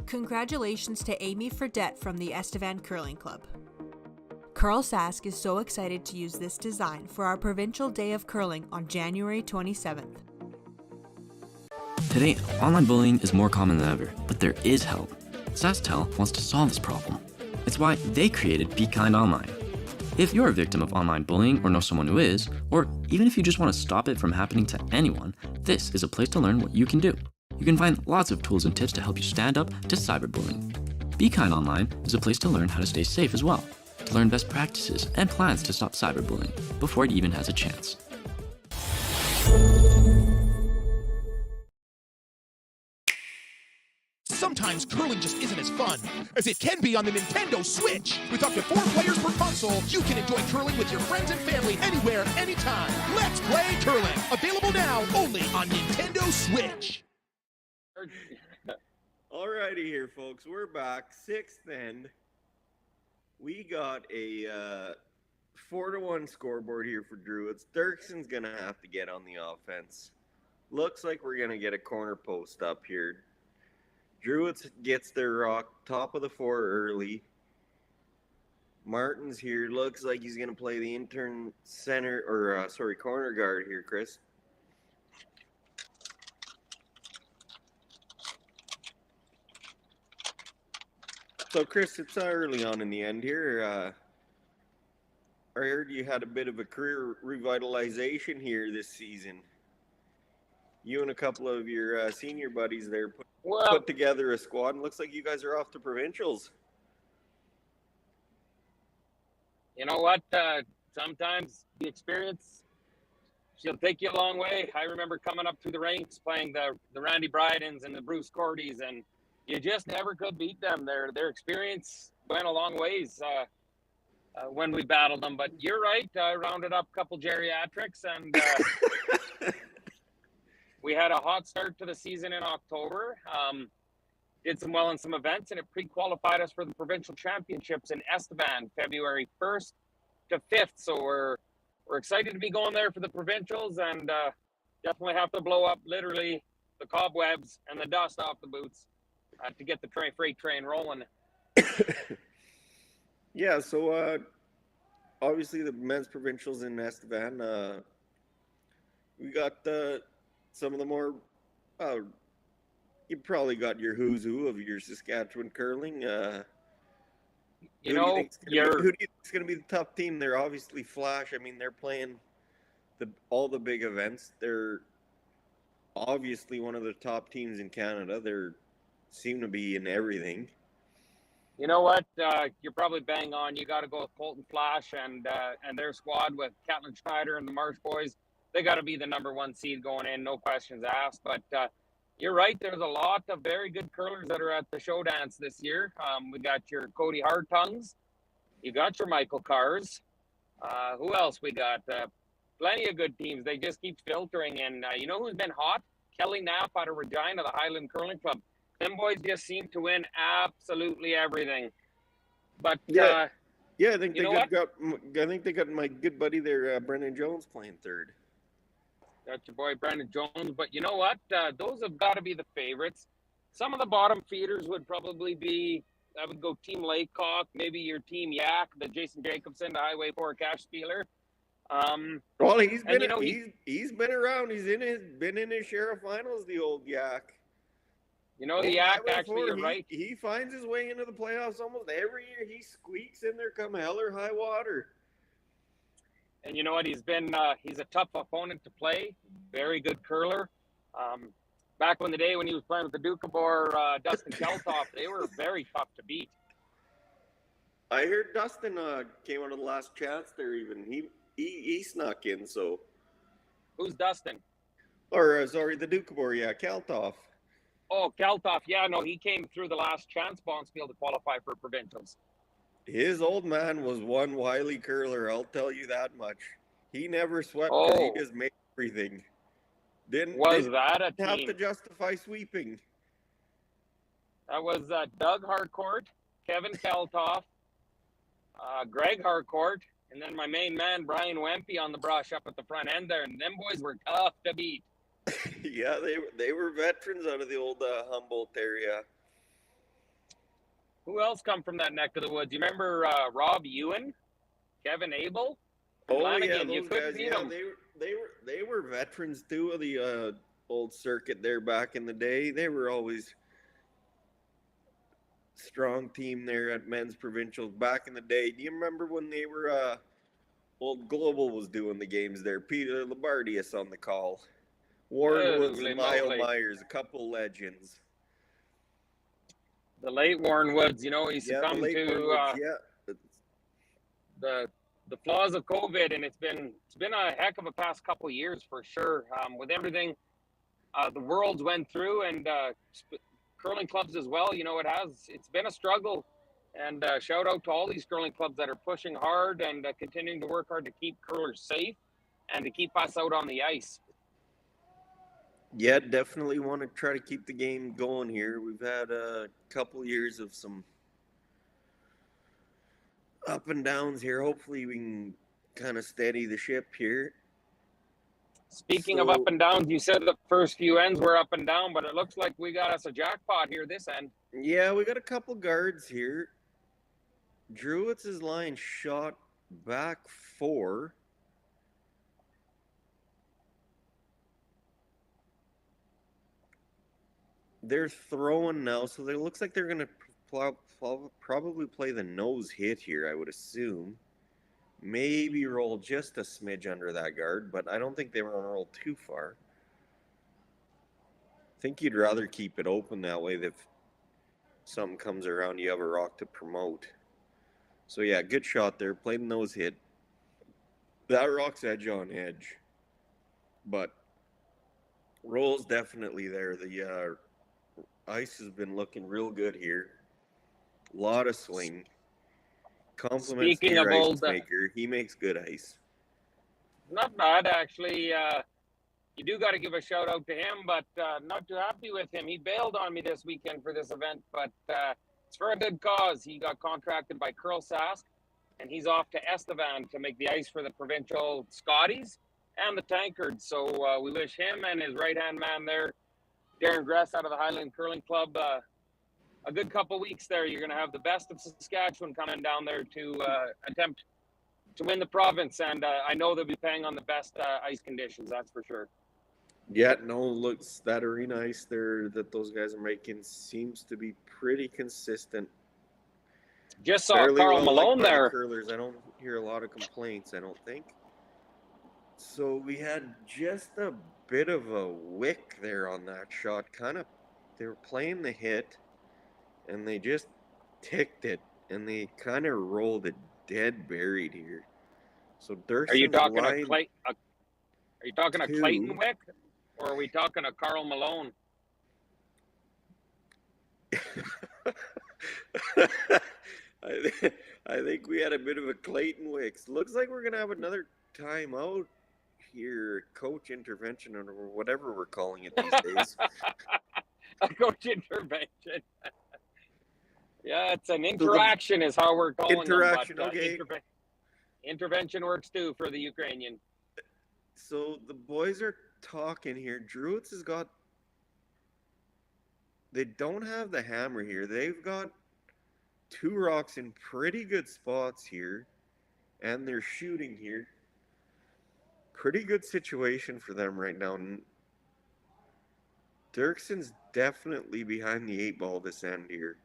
Congratulations to Amy Fredette from the Estevan Curling Club. Curl Sask is so excited to use this design for our Provincial Day of Curling on January 27th. Today, online bullying is more common than ever, but there is help. Sasktel wants to solve this problem. It's why they created Be Kind Online. If you're a victim of online bullying or know someone who is, or even if you just want to stop it from happening to anyone, this is a place to learn what you can do. You can find lots of tools and tips to help you stand up to cyberbullying. Be Kind Online is a place to learn how to stay safe as well, to learn best practices and plans to stop cyberbullying before it even has a chance. Sometimes curling just isn't as fun as it can be on the Nintendo Switch. With up to 4 players per console, you can enjoy curling with your friends and family anywhere, anytime. Let's play curling. Available now only on Nintendo Switch. Alrighty here, folks. We're back. Sixth end. We got a 4-1 scoreboard here for Druids. Dirkson's going to have to get on the offense. Looks like we're going to get a corner post up here. Druids gets their rock top of the 4 early. Martin's here. Looks like he's going to play the intern center, or corner guard here, Chris. So, Chris, it's early on in the end here. I heard you had a bit of a career revitalization here this season. You and a couple of your senior buddies there put together a squad, and looks like you guys are off to provincials. You know what? Sometimes the experience, she'll take you a long way. I remember coming up through the ranks, playing the Randy Brydens and the Bruce Cordys, and you just never could beat them. Their experience went a long ways when we battled them. But you're right. I rounded up a couple geriatrics, and we had a hot start to the season in October. Did some well in some events, and it pre-qualified us for the provincial championships in Estevan, February 1st to 5th. So we're excited to be going there for the provincials, and definitely have to blow up literally the cobwebs and the dust off the boots to get the freight train rolling. Yeah, so obviously the men's provincials in Estevan. We got some of the more, you probably got your who's who of your Saskatchewan curling. Who do you think's going to be the top team? They're obviously Flash. I mean, they're playing all the big events. They're obviously one of the top teams in Canada. They seem to be in everything. You know what? You're probably bang on. You got to go with Colton Flash and their squad with Catlin Schneider and the Marsh boys. They got to be the #1 seed going in, no questions asked. But you're right. There's a lot of very good curlers that are at the show dance this year. We got your Cody Hardtongues. You got your Michael Cars. Who else we got? Plenty of good teams. They just keep filtering. And you know who's been hot? Kelly Knapp out of Regina, the Highland Curling Club. Them boys just seem to win absolutely everything. But I think they got my good buddy there, Brendan Jones, playing third. Got your boy Brendan Jones. But you know what? Those have got to be the favorites. Some of the bottom feeders would probably be, I would go Team Lakecock, maybe your Team Yak, the Jason Jacobson, the Highway 4 Cash Spieler. Well, he's been around. He's been in his share of finals, the old Yak. You know, the Yak, actually, you're right. He finds his way into the playoffs almost every year. He squeaks in there come hell or high water. And you know what? He's a tough opponent to play. Very good curler. Back in the day when he was playing with the Doukhobor, Dustin Keltoff, they were very tough to beat. I heard Dustin came out of the last chance there even. He snuck in, so. Who's Dustin? Or, the Doukhobor, Keltoff. Oh, Keltoff. Yeah, no, he came through the last chance Bonspiel to qualify for provincials. His old man was one wily curler, I'll tell you that much. He never swept because he Oh, just made everything. Didn't that a have to team? justify sweeping. That was Doug Harcourt, Kevin Keltoff, Greg Harcourt, and then my main man, Brian Wempy, on the brush up at the front end there. And them boys were tough to beat. Yeah, they were veterans out of the old Humboldt area. Who else come from that neck of the woods? You remember Rob Ewan, Kevin Abel? Oh Flanagan? yeah, You those couldn't guys. beat Yeah, them. they were veterans too of the old circuit there back in the day. They were always strong team there at men's provincials back in the day. Do you remember when they were old Global was doing the games there? Peter Labardius on the call, Warren Woods and Lyle Myers, a couple legends. The late Warren Woods, you know, he succumbed to the flaws of COVID, and it's been a heck of a past couple of years for sure. With everything the world's went through, and curling clubs as well, you know, it's been a struggle. And shout out to all these curling clubs that are pushing hard and continuing to work hard to keep curlers safe and to keep us out on the ice. Yeah, definitely want to try to keep the game going here. We've had a couple years of some up and downs here. Hopefully we can kind of steady the ship here. Speaking of up and downs, you said the first few ends were up and down, but it looks like we got us a jackpot here this end. Yeah, we got a couple guards here. Druitt's line shot back 4. They're throwing now, so it looks like they're going to probably play the nose hit here, I would assume. Maybe roll just a smidge under that guard, but I don't think they were going to roll too far. I think you'd rather keep it open that way that if something comes around, you have a rock to promote. So yeah, good shot there. Played the nose hit. That rock's edge on edge. But roll's definitely there. The ice has been looking real good here. A lot of swing. Compliments to your ice maker. He makes good ice. Not bad, actually. You do got to give a shout out to him, but not too happy with him. He bailed on me this weekend for this event, but it's for a good cause. He got contracted by Curl Sask, and he's off to Estevan to make the ice for the provincial Scotties and the Tankards. So we wish him and his right-hand man there, Darren Gress out of the Highland Curling Club, a good couple weeks there. You're going to have the best of Saskatchewan coming down there to attempt to win the province, and I know they'll be playing on the best ice conditions, that's for sure. Yeah, no, looks that arena ice there that those guys are making seems to be pretty consistent. Just saw Carl Malone there. Curlers. I don't hear a lot of complaints, I don't think. So we had just a bit of a wick there on that shot. They were playing the hit, and they just ticked it, and they kind of rolled it dead buried here. So Dirksen's Are you talking line a Clayton wick, or are we talking a Carl Malone? I think we had a bit of a Clayton Wicks. Looks like we're gonna have another timeout here, coach intervention or whatever we're calling it these days. A coach intervention. Yeah, it's an interaction is how we're calling interaction, them. But, okay. Intervention works too for the Ukrainian. So the boys are talking here. Druitt's has got. They don't have the hammer here. They've got 2 rocks in pretty good spots here, and they're shooting here. Pretty good situation for them right now. Dirksen's definitely behind the 8 ball this end here.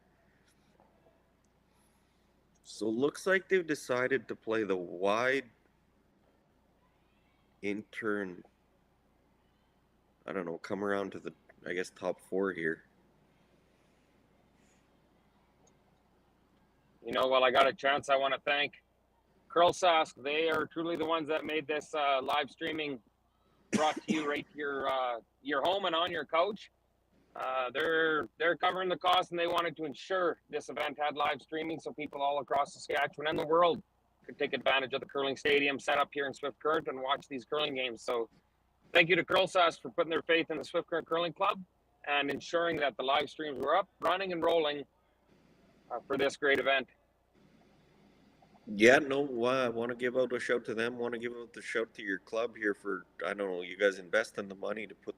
So looks like they've decided to play the wide intern. I don't know, come around to the, I guess, top 4 here. You know, while I got a chance, I want to thank Curl Sask. They are truly the ones that made this live streaming brought to you right to your home and on your couch. They're covering the cost, and they wanted to ensure this event had live streaming so people all across Saskatchewan and the world could take advantage of the curling stadium set up here in Swift Current and watch these curling games. So thank you to Curlsask for putting their faith in the Swift Current Curling Club and ensuring that the live streams were up, running, and rolling for this great event. Yeah, no, I want to give out a shout to them. Want to give out the shout to your club here for, I don't know, you guys investing the money to put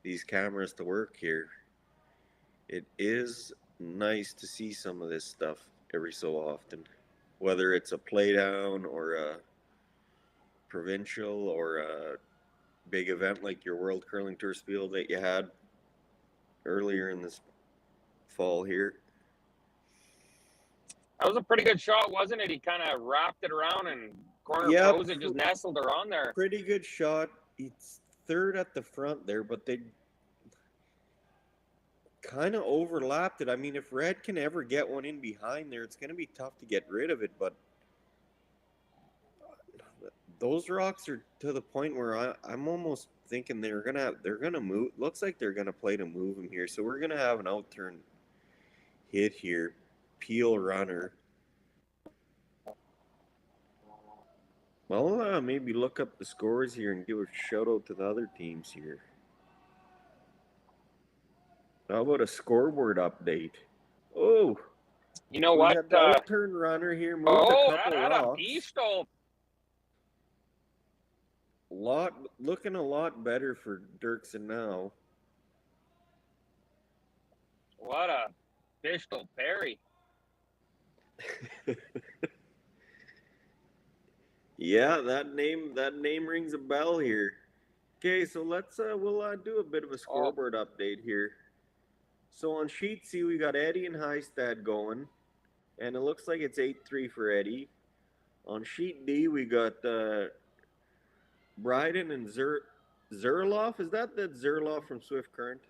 these cameras to work here. It is nice to see some of this stuff every so often, whether it's a playdown or a provincial or a big event like your World Curling Tour Spiel that you had earlier in this fall here. That was a pretty good shot, wasn't it? He kind of wrapped it around and corner pose it, just nestled her on there. Pretty good shot. It's third at the front there, but they kind of overlapped it. I mean, if Red can ever get one in behind there, it's going to be tough to get rid of it, but those rocks are to the point where I'm almost thinking they're gonna move. Looks like they're gonna play to move him here, so we're gonna have an outturn hit here. Peel runner. Well, maybe look up the scores here and give a shout out to the other teams here. How about a scoreboard update? Oh, you know what? The outturn runner here moved a couple rocks. Looking a lot better for Dirksen now. What a pistol parry. Yeah, that name rings a bell here. Okay, so let's we'll do a bit of a scoreboard update here. So on sheet C we got Eddie and Heistad going, and it looks like it's 8-3 for Eddie. On sheet D we got Bryden and Zerloff. Is that Zerloff from Swift Current?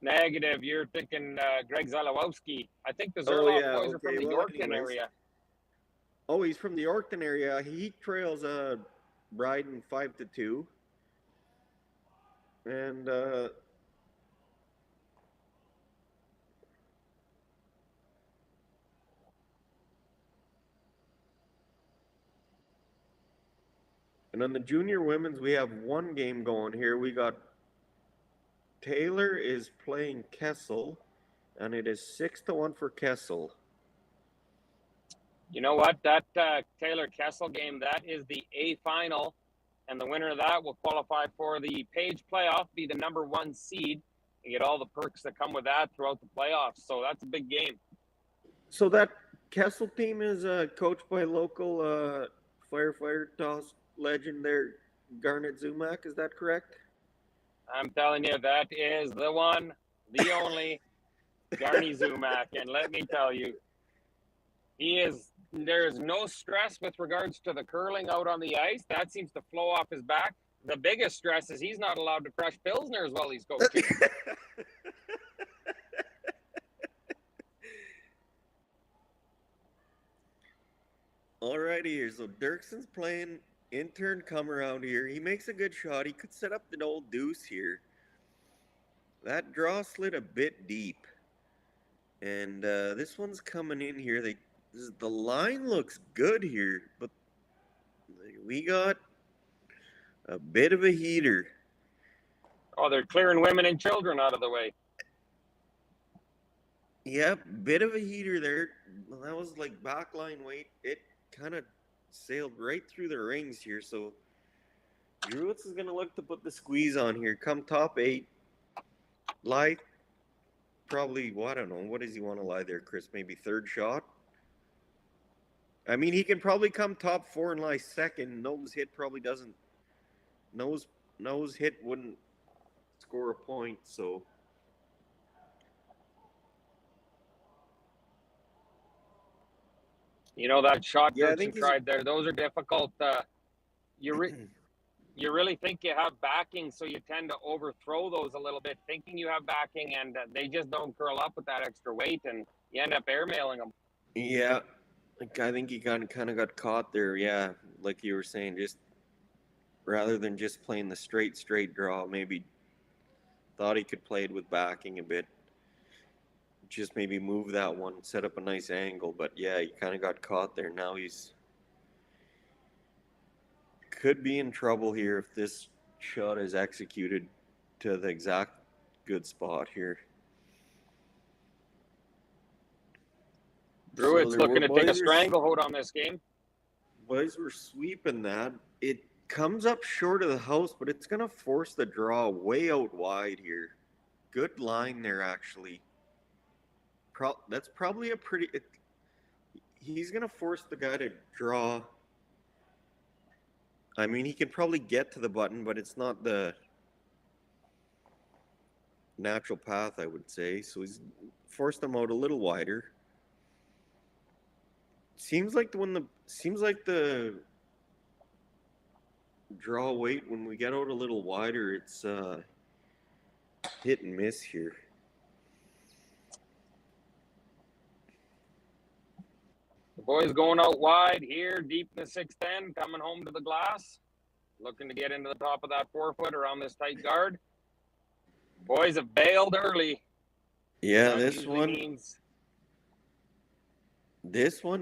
Negative. You're thinking Greg Zalowski. I think the Zerloff boys are from the Yorkton area. Oh, he's from the Yorkton area. He trails Bryden 5-2. And on the junior women's, we have one game going here. We got Taylor is playing Kessel, and it is 6-1 for Kessel. You know what? That Taylor Kessel game, that is the A final, and the winner of that will qualify for the Page playoff, be the number 1 seed, and get all the perks that come with that throughout the playoffs. So that's a big game. So that Kessel team is coached by local firefighter toss legend there, Garnet Zumak. Is that correct? I'm telling you, that is the one, the only Garney Zumak. And let me tell you, there is no stress with regards to the curling out on the ice. That seems to flow off his back. The biggest stress is he's not allowed to crush Pilsners while he's coaching. Alrighty here, so Dirksen's playing intern come around here. He makes a good shot. He could set up the old deuce here. That draw slid a bit deep. And this one's coming in here. The line looks good here, but we got a bit of a heater. Oh, they're clearing women and children out of the way. Yep, bit of a heater there. Well, that was like backline weight. It kind of sailed right through the rings here. So Drewitz is going to look to put the squeeze on here. Come top 8. Lie probably, well, I don't know. What does he want to lie there, Chris? Maybe third shot? I mean, he can probably come top 4 and lie second. Nose hit probably doesn't. Nose hit wouldn't score a point, so. You know, that shot Dirksen tried there, those are difficult. You really think you have backing, so you tend to overthrow those a little bit, thinking you have backing, and they just don't curl up with that extra weight, and you end up airmailing them. Yeah, I think he kind of got caught there, yeah, like you were saying, just rather than just playing the straight draw, maybe Thought he could play it with backing a bit. Just maybe move that one, set up a nice angle, but yeah, he kind of got caught there. Now he's could be in trouble here if this shot is executed to the exact good spot here. Druitt's looking to take a stranglehold on this game. Boys were sweeping that. It comes up short of the house, but it's going to force the draw way out wide here. Good line there, actually. That's probably a pretty... he's going to force the guy to draw. I mean, he can probably get to the button, but it's not the natural path, I would say. So he's forced him out a little wider. Seems like the draw weight when we get out a little wider, it's hit and miss here. The boys going out wide here, deep in the 6'10", coming home to the glass, looking to get into the top of that 4-foot around this tight guard. Boys have bailed early. Yeah, this one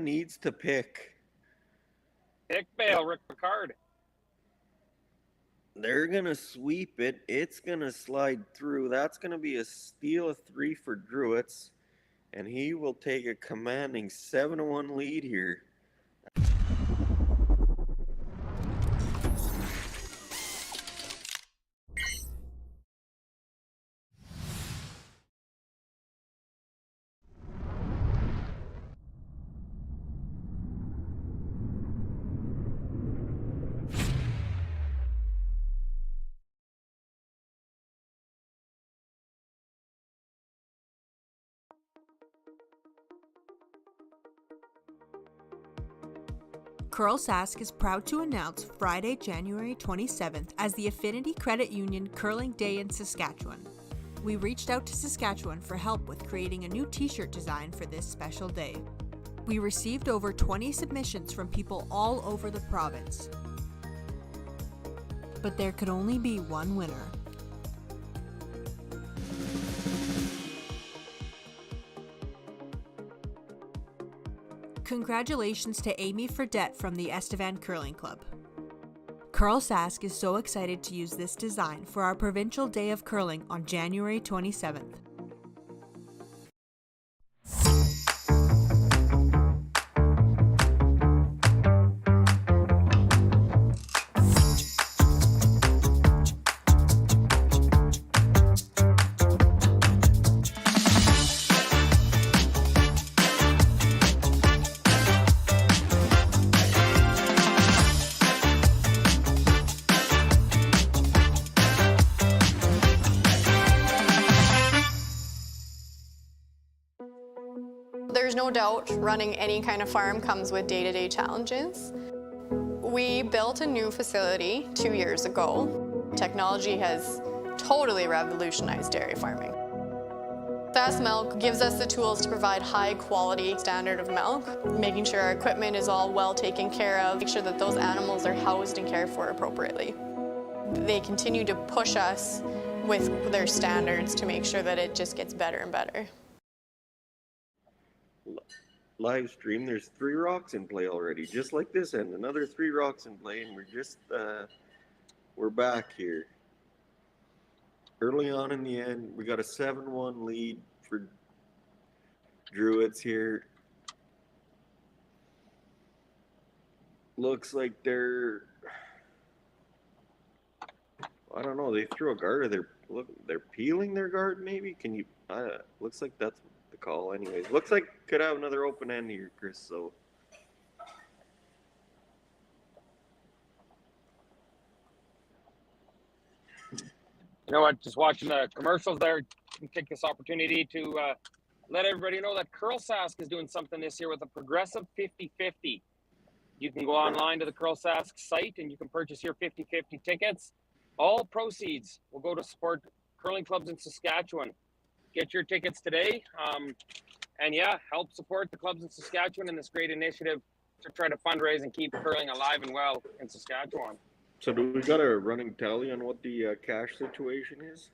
needs to pick. Pick bail, Rick Picard. They're going to sweep it. It's going to slide through. That's going to be a steal of 3 for Druitt's. And he will take a commanding 7-1 lead here. Curl Sask is proud to announce Friday, January 27th as the Affinity Credit Union Curling Day in Saskatchewan. We reached out to Saskatchewan for help with creating a new t-shirt design for this special day. We received over 20 submissions from people all over the province. But there could only be one winner. Congratulations to Amy Fredette from the Estevan Curling Club. Curl Sask is so excited to use this design for our Provincial Day of Curling on January 27th. There's no doubt running any kind of farm comes with day-to-day challenges. We built a new facility 2 years ago. Technology has totally revolutionized dairy farming. Fast Milk gives us the tools to provide high-quality standard of milk, making sure our equipment is all well taken care of, make sure that those animals are housed and cared for appropriately. They continue to push us with their standards to make sure that it just gets better and better. Live stream, there's 3 rocks in play already, just like this end. Another 3 rocks in play, and we're back here. Early on in the end, we got a 7-1 lead for Druitt's here. Looks like they're, I don't know, they threw a guard, or they're peeling their guard maybe? Can you, looks like that's the call anyways. Looks like could have another open end here, Chris, so. You know what, just watching the commercials there, take this opportunity to let everybody know that Curl Sask is doing something this year with a progressive 50-50. You can go online to the Curl Sask site and you can purchase your 50-50 tickets. All proceeds will go to support curling clubs in Saskatchewan. Get your tickets today. And yeah, help support the clubs in Saskatchewan in this great initiative to try to fundraise and keep curling alive and well in Saskatchewan. So do we got a running tally on what the cash situation is?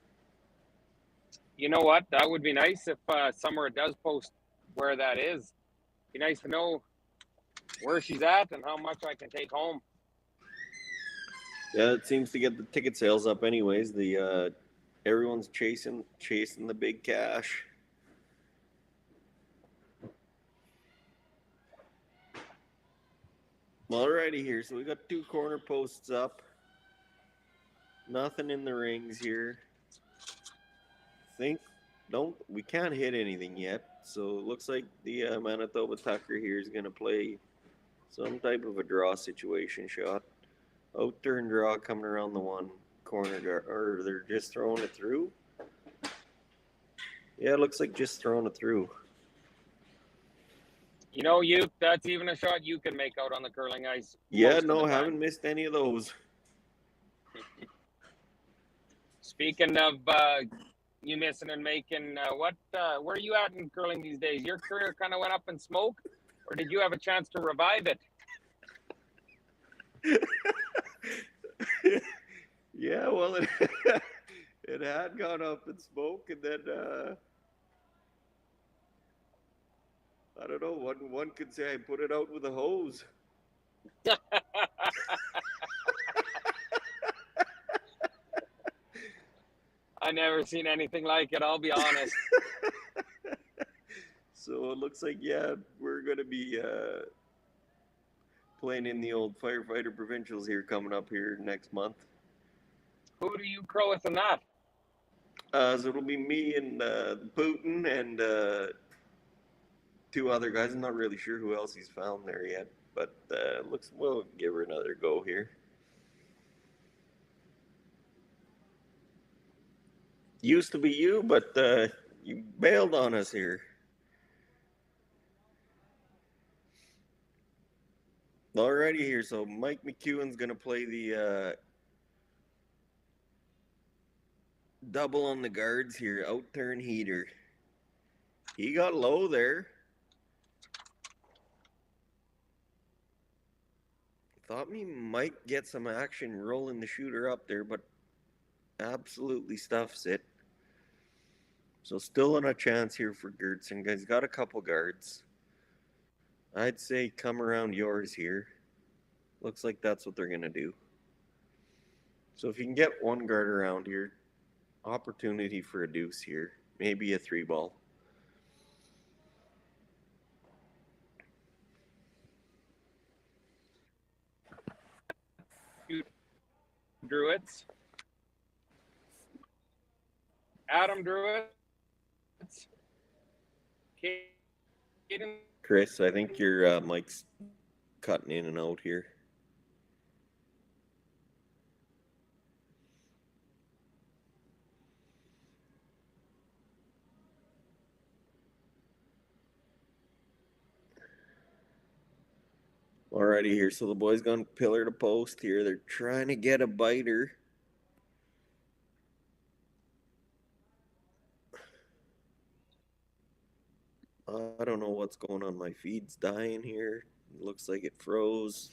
You know what? That would be nice if somewhere it does post where that is. Be nice to know where she's at and how much I can take home. Yeah, it seems to get the ticket sales up anyways. The everyone's chasing the big cash. Alrighty here, so we got 2 corner posts up. Nothing in the rings here. We can't hit anything yet. So it looks like the Manitoba Tucker here is going to play some type of a draw situation shot. Out turn draw coming around the 1 corner, or they're just throwing it through. Yeah, it looks like just throwing it through. You know, that's even a shot you can make out on the curling ice. Yeah, no, haven't missed any of those. Speaking of you missing and making, where are you at in curling these days? Your career kind of went up in smoke, or did you have a chance to revive it? Yeah, well, it had gone up in smoke, and then I don't know. One could say I put it out with a hose. I never seen anything like it, I'll be honest. So it looks like, yeah, we're going to be playing in the old firefighter provincials here coming up here next month. Who do you crow with in that? So it'll be me and Putin and 2 other guys. I'm not really sure who else he's found there yet, but we'll give her another go here. Used to be you, but you bailed on us here. Alrighty here, so Mike McEwen's going to play the double on the guards here, out turn heater. He got low there. Thought we might get some action rolling the shooter up there, but absolutely stuffs it. So still on a chance here for Gertson. He's got a couple guards. I'd say come around yours here. Looks like that's what they're going to do. So if you can get 1 guard around here, opportunity for a deuce here. Maybe a 3-ball. Druids. Adam Druids. Caden. Chris, I think your mic's cutting in and out here. Alrighty here, so the boys gone pillar to post here. They're trying to get a biter. I don't know what's going on. My feed's dying here. It looks like it froze.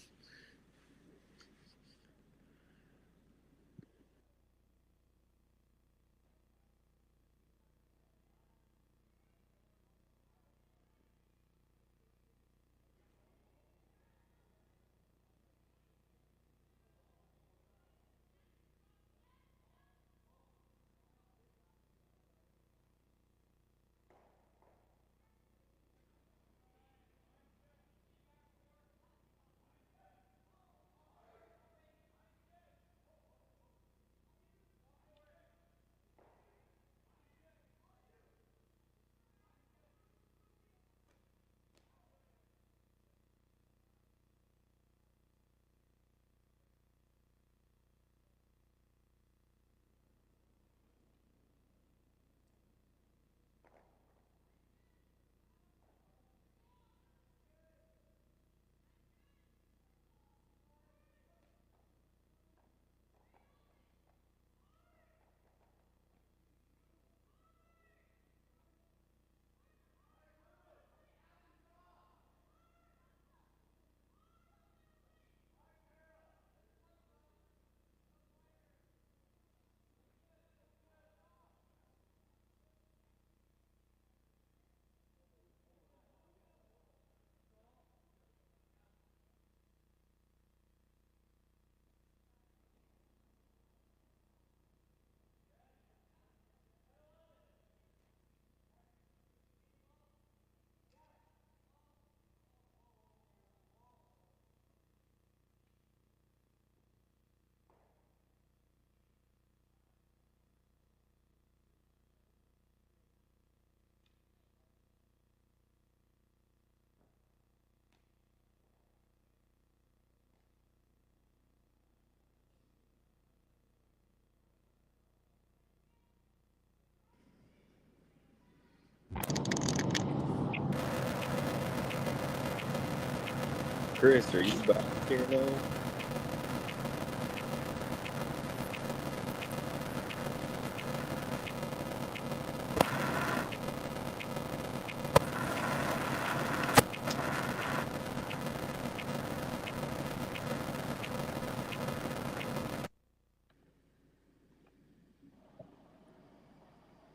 Chris, are you back here now?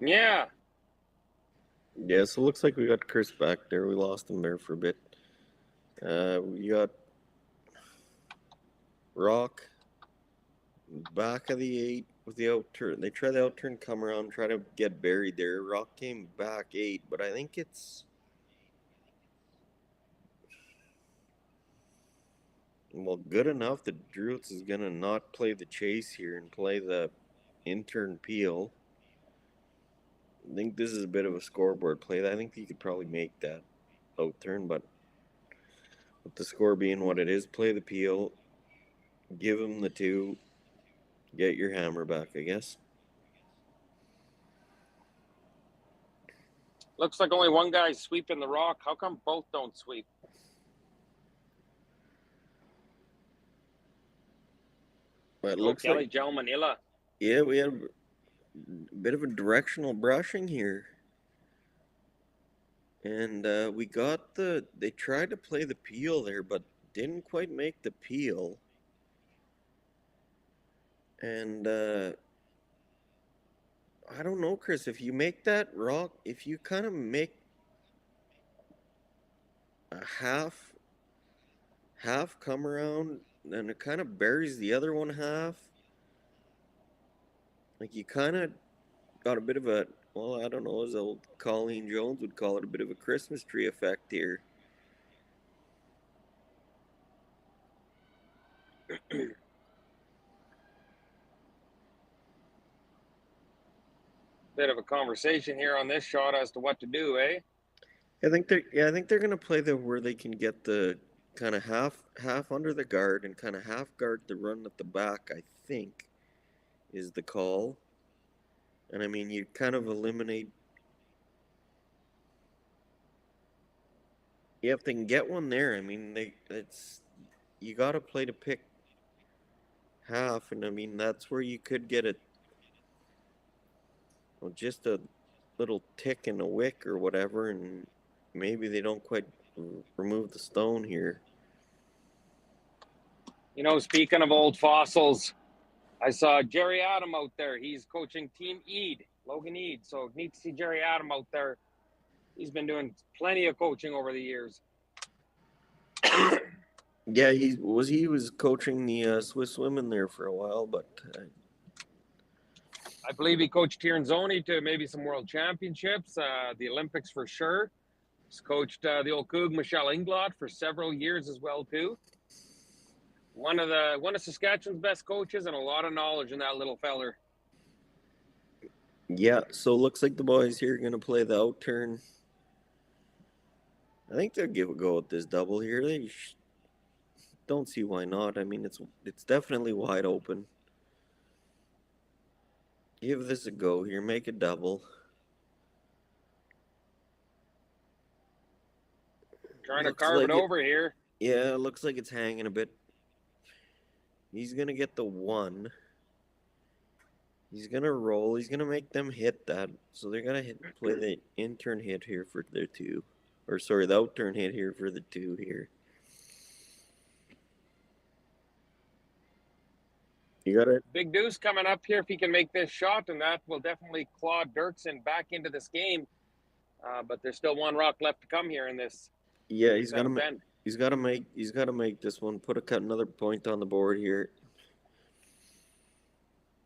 Yeah. Yeah, so it looks like we got Chris back there. We lost him there for a bit. We got Rock back of the 8 with the outturn. They tried the outturn, come around, try to get buried there. Rock came back 8, but I think it's... Well, good enough that Drewitz is going to not play the chase here and play the intern peel. I think this is a bit of a scoreboard play. I think he could probably make that outturn, but with the score being what it is, play the peel, give him the 2, get your hammer back, I guess. Looks like only one guy's sweeping the rock. How come both don't sweep? But it Oh, looks Kelly like... Gel Manila. Yeah, we had a bit of a directional brushing here. And we got the... They tried to play the peel there, but didn't quite make the peel. And I don't know, Chris, if you make that rock, if you kind of make a half come around, then it kind of buries the other one half. Like you kind of got a bit of a, well, I don't know, as old Colleen Jones would call it, a bit of a Christmas tree effect here. Bit of a conversation here on this shot as to what to do, eh? I think they're gonna play the where they can get the kind of half under the guard and kind of half guard the run at the back. I think is the call, and I mean you kind of eliminate. Yeah, if they can get one there, I mean you got to play to pick half, and I mean that's where you could get it. Well, just a little tick in a wick or whatever, and maybe they don't quite remove the stone here. You know, speaking of old fossils, I saw Jerry Adam out there. He's coaching Team Eid, Logan Eid. So neat to see Jerry Adam out there. He's been doing plenty of coaching over the years. Yeah, he was coaching the Swiss women there for a while, but I believe he coached Tiernzoni to maybe some world championships, the Olympics for sure. He's coached the old Coug, Michelle Inglot, for several years as well too. One of Saskatchewan's best coaches, and a lot of knowledge in that little feller. yeah, so looks like the boys here are going to play the outturn. I think they'll give a go at this double here. They don't see why not. I mean, it's definitely wide open. Give this a go here. Make a double. Trying to carve it over here. Yeah, it looks like it's hanging a bit. He's going to get the 1. He's going to roll. He's going to make them hit that. So they're going to play the intern hit here for their 2. Or sorry, the outturn hit here for the 2 here. You got it. Big Deuce coming up here if he can make this shot, and that will definitely claw Dirksen back into this game. But there's still one rock left to come here in this. Yeah, he's got to make this one. Put another point on the board here.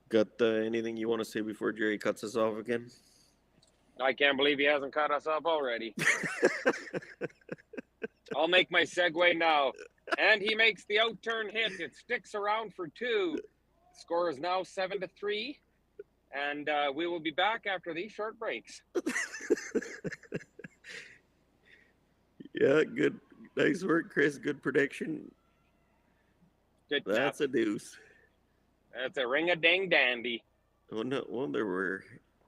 Got anything you want to say before Jerry cuts us off again? I can't believe he hasn't cut us off already. I'll make my segue now. And he makes the outturn hit. It sticks around for 2. The score is now 7-3. And we will be back after these short breaks. Yeah, good. Nice work, Chris. Good prediction. Good job. That's a deuce. That's a ring-a-ding-dandy. Oh, no wonder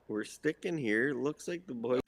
we're sticking here. Looks like the boy.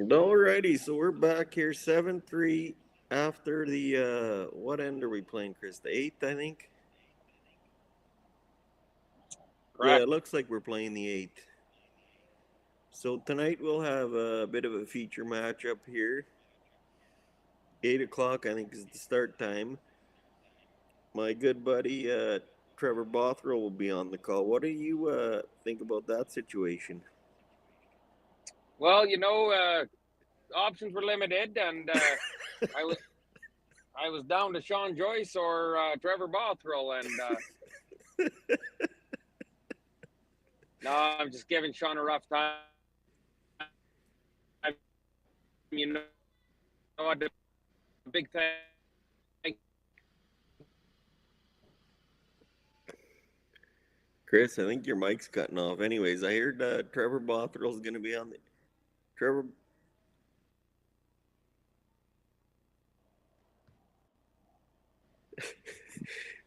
Alrighty, so we're back here 7-3 after the, what end are we playing, Chris? The 8th, I think? Correct. Yeah, it looks like we're playing the 8th. So tonight we'll have a bit of a feature matchup here. 8 o'clock, I think, is the start time. My good buddy Trevor Bothrow will be on the call. What do you think about that situation? Well, options were limited, and I was down to Sean Joyce or Trevor Bothrow, and no, I'm just giving Sean a rough time. What the big thing. Chris, I think your mic's cutting off. Anyways, I heard Trevor Bothrell's going to be on the. Trevor.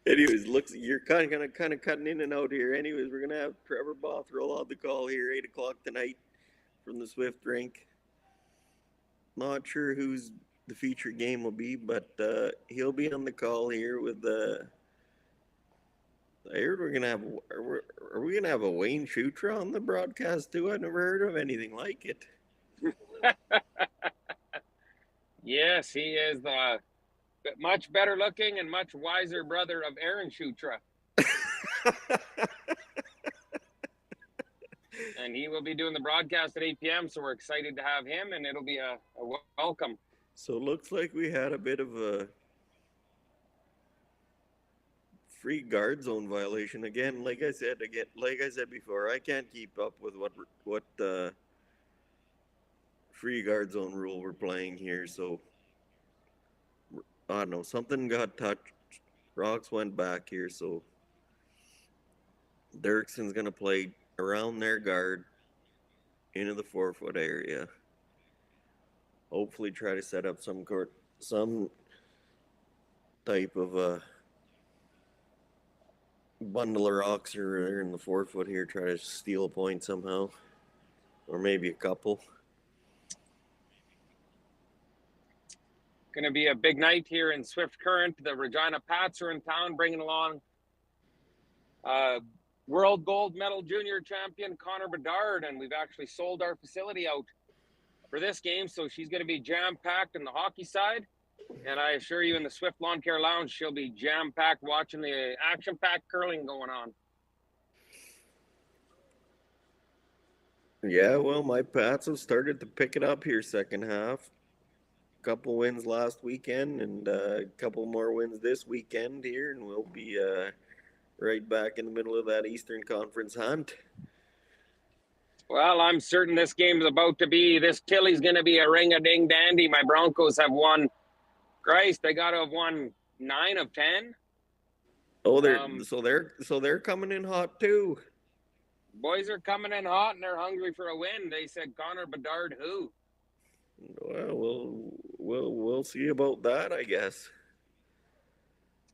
Anyways, you're kind of cutting in and out here. Anyways, we're gonna have Trevor Bothrell on the call here, 8 o'clock tonight, from the Swift rink. Not sure who's the featured game will be, but he'll be on the call here with I heard we're gonna have. Are we gonna have a Wayne Shutra on the broadcast too? I've never heard of anything like it. Yes, he is the much better looking and much wiser brother of Aaron Shutra. And he will be doing the broadcast at 8 p.m. So we're excited to have him, and it'll be a welcome. So it looks like we had a bit of a free guard zone violation again. Like I said before, I can't keep up with what free guard zone rule we're playing here. So I don't know, something got touched. Rocks went back here, so Dirkson's gonna play around their guard into the 4-foot area. Hopefully try to set up some type of a bundle of rocks or in the 4-foot here, try to steal a point somehow, or maybe a couple. Going to be a big night here in Swift Current. The Regina Pats are in town, bringing along world gold medal junior champion Connor Bedard, and we've actually sold our facility out for this game, so she's going to be jam-packed on the hockey side, and I assure you in the Swift Lawn Care Lounge, she'll be jam-packed watching the action-packed curling going on. Yeah, well, my Pats have started to pick it up here second half. Couple wins last weekend and a couple more wins this weekend here, and we'll be right back in the middle of that Eastern Conference hunt. Well, I'm certain this game is about to be, this Tilly's going to be a ring-a-ding-dandy. My Broncos have won, Christ, they got to have won 9 of 10. Oh, they're coming in hot too. Boys are coming in hot and they're hungry for a win. They said Connor Bedard who? Well, we'll see about that, I guess.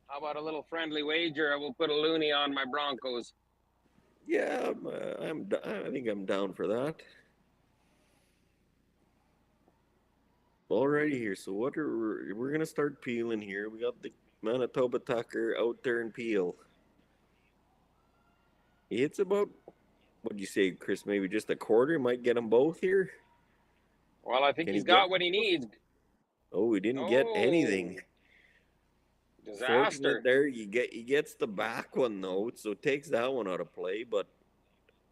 How about a little friendly wager? I will put a loonie on my Broncos. Yeah, I think I'm down for that. Alrighty here, so we're gonna start peeling here. We got the Manitoba Tucker out there in Peel. It's about, what'd you say, Chris? Maybe just a quarter might get them both here. Well, I think he's got what he needs. Oh, he didn't get anything. Disaster. Fortunate there, he gets the back one though, so takes that one out of play. But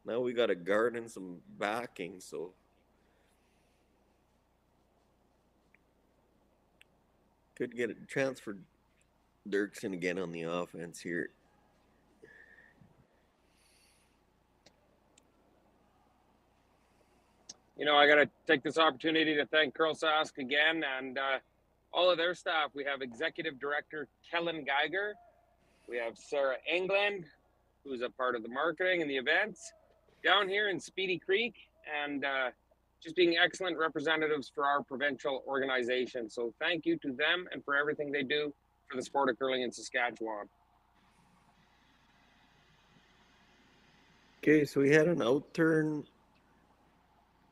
now we got a guard and some backing, so could get a chance for Dirksen again on the offense here. I got to take this opportunity to thank Curl Sask again and all of their staff. We have Executive Director Kellen Geiger. We have Sarah England, who's a part of the marketing and the events down here in Speedy Creek, and just being excellent representatives for our provincial organization. So thank you to them and for everything they do for the sport of curling in Saskatchewan. Okay, so we had an out turn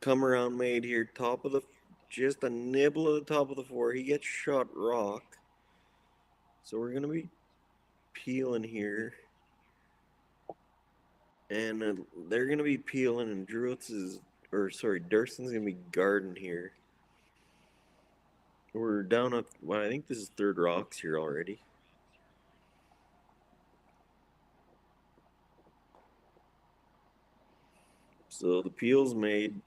come around made here, top of the just a nibble at the top of the 4. He gets shot rock. So we're going to be peeling here. And they're going to be peeling, and Durson's going to be guarding here. We're down at, well, I think this is third rocks here already. So the peel's made.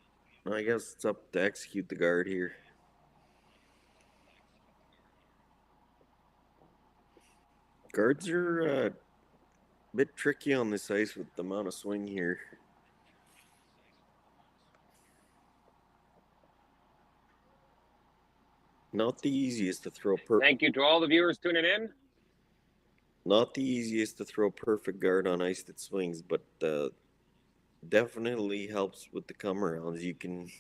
I guess it's up to execute the guard here. Guards are a bit tricky on this ice with the amount of swing here. Not the easiest to throw. Thank you to all the viewers tuning in. Not the easiest to throw perfect guard on ice that swings, but definitely helps with the come arounds. You can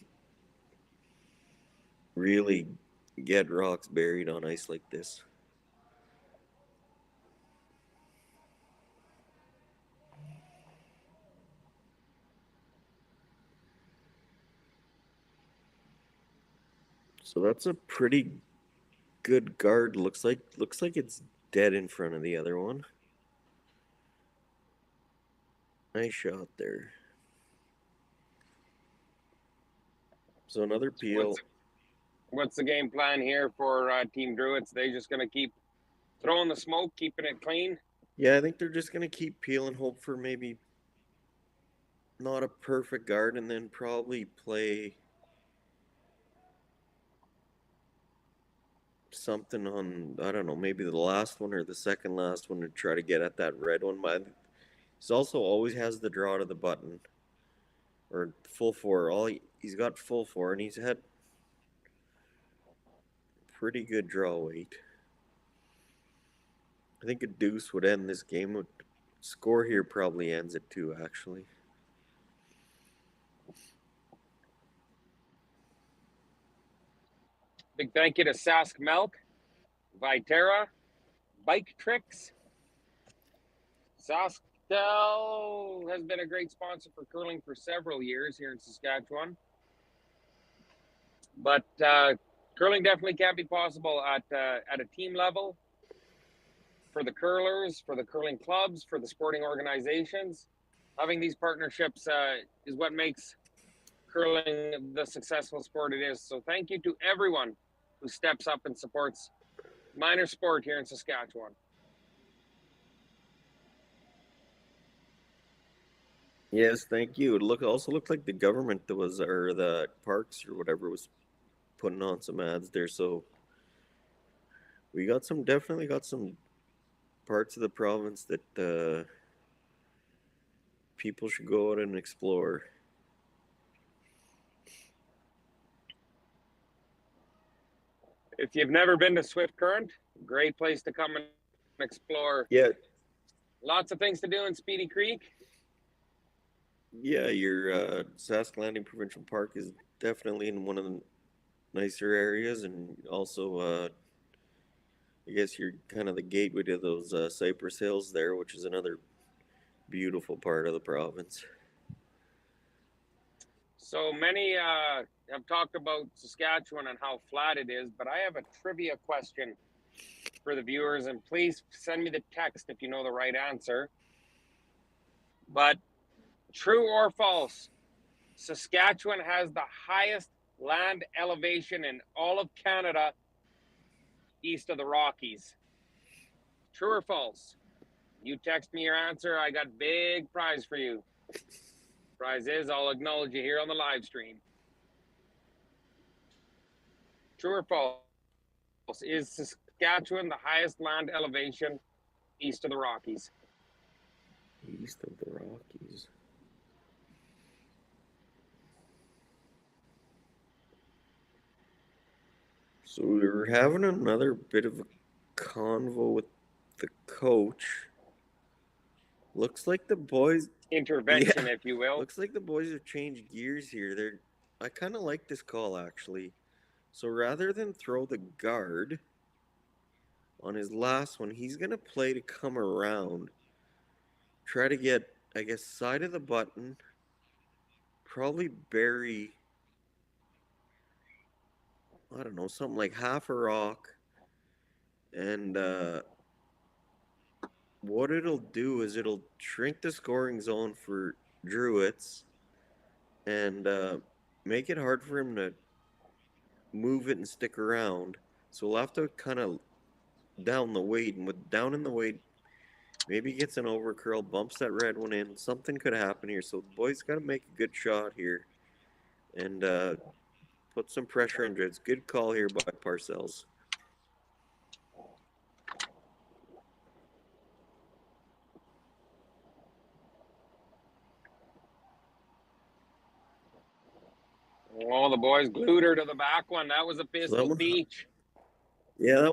really get rocks buried on ice like this. So that's a pretty good guard. Looks like it's dead in front of the other one. Nice shot there. So another peel. What's the game plan here for Team Druids? They just going to keep throwing the smoke, keeping it clean? Yeah, I think they're just going to keep peeling, hope for maybe not a perfect guard, and then probably play something on, I don't know, maybe the last one or the second last one to try to get at that red one. But he's also always has the draw to the button, or full 4. He's got full 4, and he's had pretty good draw weight. I think a deuce would end this game. Score here probably ends it too, actually. Big thank you to Sask Milk, Viterra, Bike Tricks. Sasktel has been a great sponsor for curling for several years here in Saskatchewan. But curling definitely can't be possible at a team level. For the curlers, for the curling clubs, for the sporting organizations, having these partnerships is what makes curling the successful sport it is. So thank you to everyone who steps up and supports minor sport here in Saskatchewan. Yes, thank you. It also looked like the government or the parks or whatever was putting on some ads there. So we definitely got some parts of the province that people should go out and explore. If you've never been to Swift Current, great place to come and explore. Yeah. Lots of things to do in Speedy Creek. Yeah, your Sask Landing Provincial Park is definitely in one of the nicer areas, and also I guess you're kind of the gateway to those Cypress Hills there, which is another beautiful part of the province. So many have talked about Saskatchewan and how flat it is, but I have a trivia question for the viewers, and please send me the text if you know the right answer. But true or false, Saskatchewan has the highest land elevation in all of Canada east of the Rockies. True or false? You text me your answer, I got big prize for you. Prize is I'll acknowledge you here on the live stream. True or false? Is Saskatchewan the highest land elevation east of the Rockies? East of the Rockies. So we were having another bit of a convo with the coach. Looks like the boys intervention, if you will. Looks like the boys have changed gears here. I kind of like this call, actually. So rather than throw the guard on his last one, he's going to play to come around. Try to get, I guess, side of the button. Probably bury I don't know, something like half a rock. And what it'll do is it'll shrink the scoring zone for Druids and make it hard for him to move it and stick around. So we'll have to kind of down the weight, and with down in the weight, maybe he gets an overcurl, bumps that red one in. Something could happen here. So the boys got to make a good shot here and put some pressure on Druids. Good call here by Parcells. Oh, the boys glued her to the back one. That was a pistol peach. Yeah,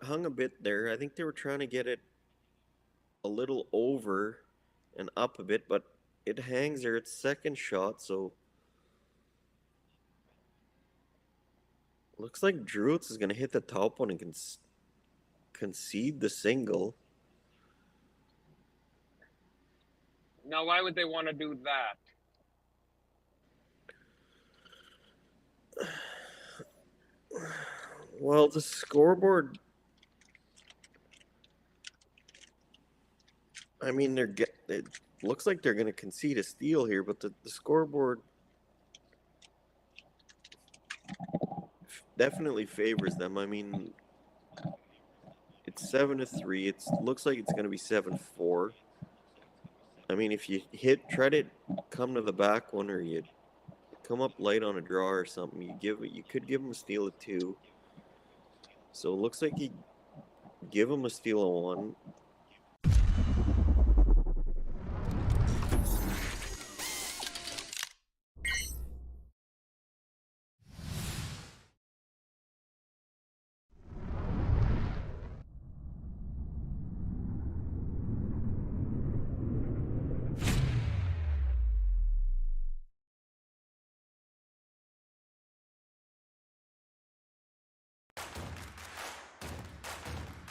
hung a bit there. I think they were trying to get it a little over and up a bit, but it hangs there. It's second shot, so looks like Druids is going to hit the top one and concede the single. Now, why would they want to do that? Well, the scoreboard, I mean, it looks like they're going to concede a steal here, but the scoreboard definitely favors them. I mean, it's 7-3. It looks like it's going to be 7-4. I mean, if you try to come to the back one, or you come up light on a draw or something, you could give them a steal of 2. So it looks like you give them a steal of 1.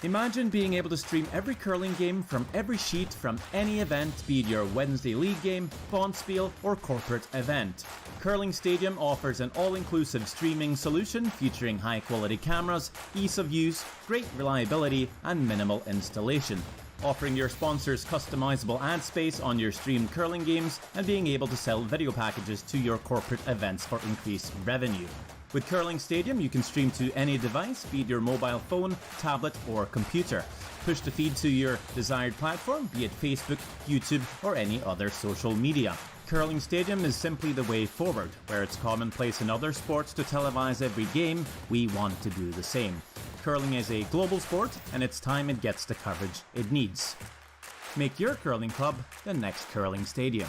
Imagine being able to stream every curling game from every sheet from any event, be it your Wednesday league game, bonspiel, or corporate event. Curling Stadium offers an all-inclusive streaming solution featuring high-quality cameras, ease of use, great reliability, and minimal installation. Offering your sponsors customizable ad space on your streamed curling games and being able to sell video packages to your corporate events for increased revenue. With Curling Stadium, you can stream to any device, be it your mobile phone, tablet, or computer. Push the feed to your desired platform, be it Facebook, YouTube, or any other social media. Curling Stadium is simply the way forward. Where it's commonplace in other sports to televise every game, we want to do the same. Curling is a global sport, and it's time it gets the coverage it needs. Make your curling club the next Curling Stadium.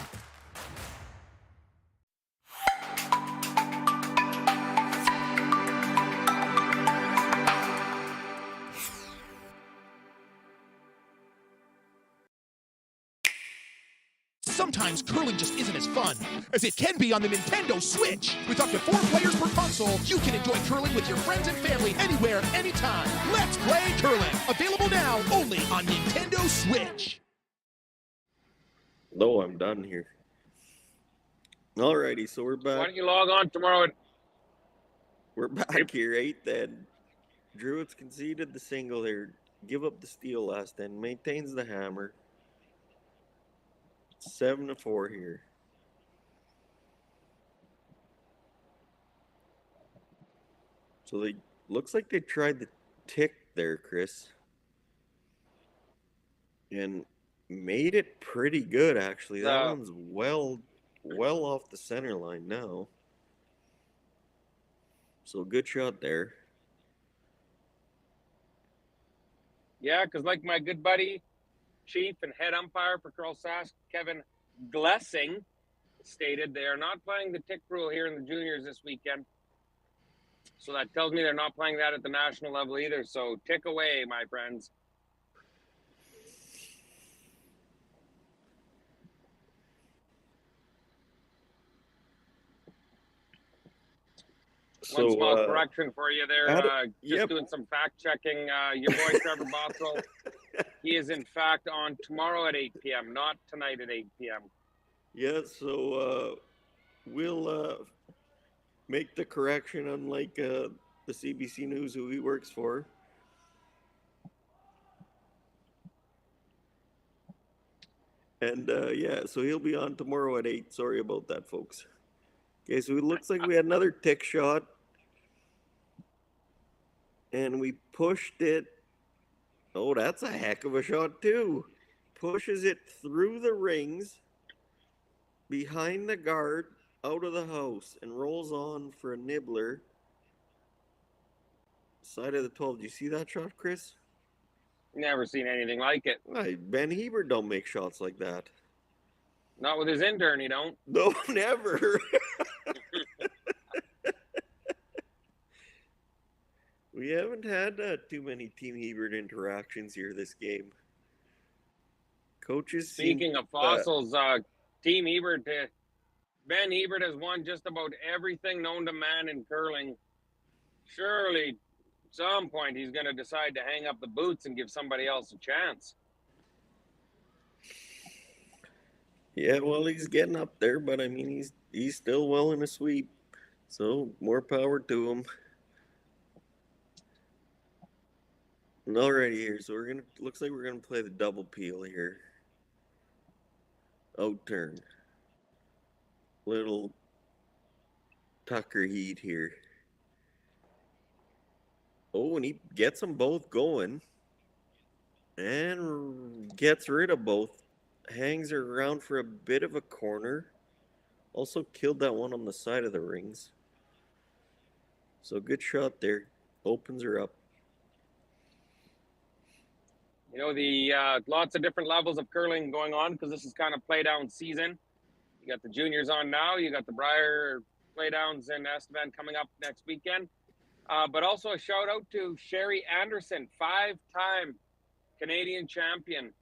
Sometimes curling just isn't as fun as it can be on the Nintendo Switch. With up to 4 players per console, you can enjoy curling with your friends and family anywhere, anytime. Let's play curling. Available now only on Nintendo Switch. No, I'm done here. Alrighty, so we're back. Why don't you log on tomorrow? We're back here, 8 then. Druids conceded the single there. Give up the steal last end. Maintains the hammer. 7-4 here. So they looks like they tried the tick there, Chris, and made it pretty good actually. That one's well off the center line now. So good shot there. Yeah, because like my good buddy, chief and head umpire for Curl Sask, Kevin Glessing, stated, they are not playing the tick rule here in the juniors this weekend. So that tells me they're not playing that at the national level either. So tick away, my friends. One small correction for you there. Just doing some fact checking. Your boy Trevor Bothell, he is in fact on tomorrow at 8 p.m., not tonight at 8 p.m. Yeah, so we'll make the correction, unlike the CBC News, who he works for. And yeah, so he'll be on tomorrow at 8. Sorry about that, folks. Okay, so it looks like we had another tick shot. And we pushed it. Oh, that's a heck of a shot, too. Pushes it through the rings, behind the guard, out of the house, and rolls on for a nibbler. Side of the 12. Do you see that shot, Chris? Never seen anything like it. Ben Hebert don't make shots like that. Not with his intern, he don't. No, never. We haven't had too many Team Hebert interactions here this game. Coaches. Speaking of fossils, Team Hebert, Ben Hebert has won just about everything known to man in curling. Surely, at some point, he's going to decide to hang up the boots and give somebody else a chance. Yeah, well, he's getting up there, but I mean, he's still well in a sweep. So more power to him. Alrighty here, so looks like we're gonna play the double peel here. Out turn. Little Tucker heat here. Oh, and he gets them both going. And gets rid of both. Hangs her around for a bit of a corner. Also killed that one on the side of the rings. So good shot there. Opens her up. You know, the lots of different levels of curling going on because this is kind of play down season. You got the juniors on now. You got the Briar play downs in Estevan coming up next weekend. But also a shout out to Sherry Anderson, 5-time Canadian champion.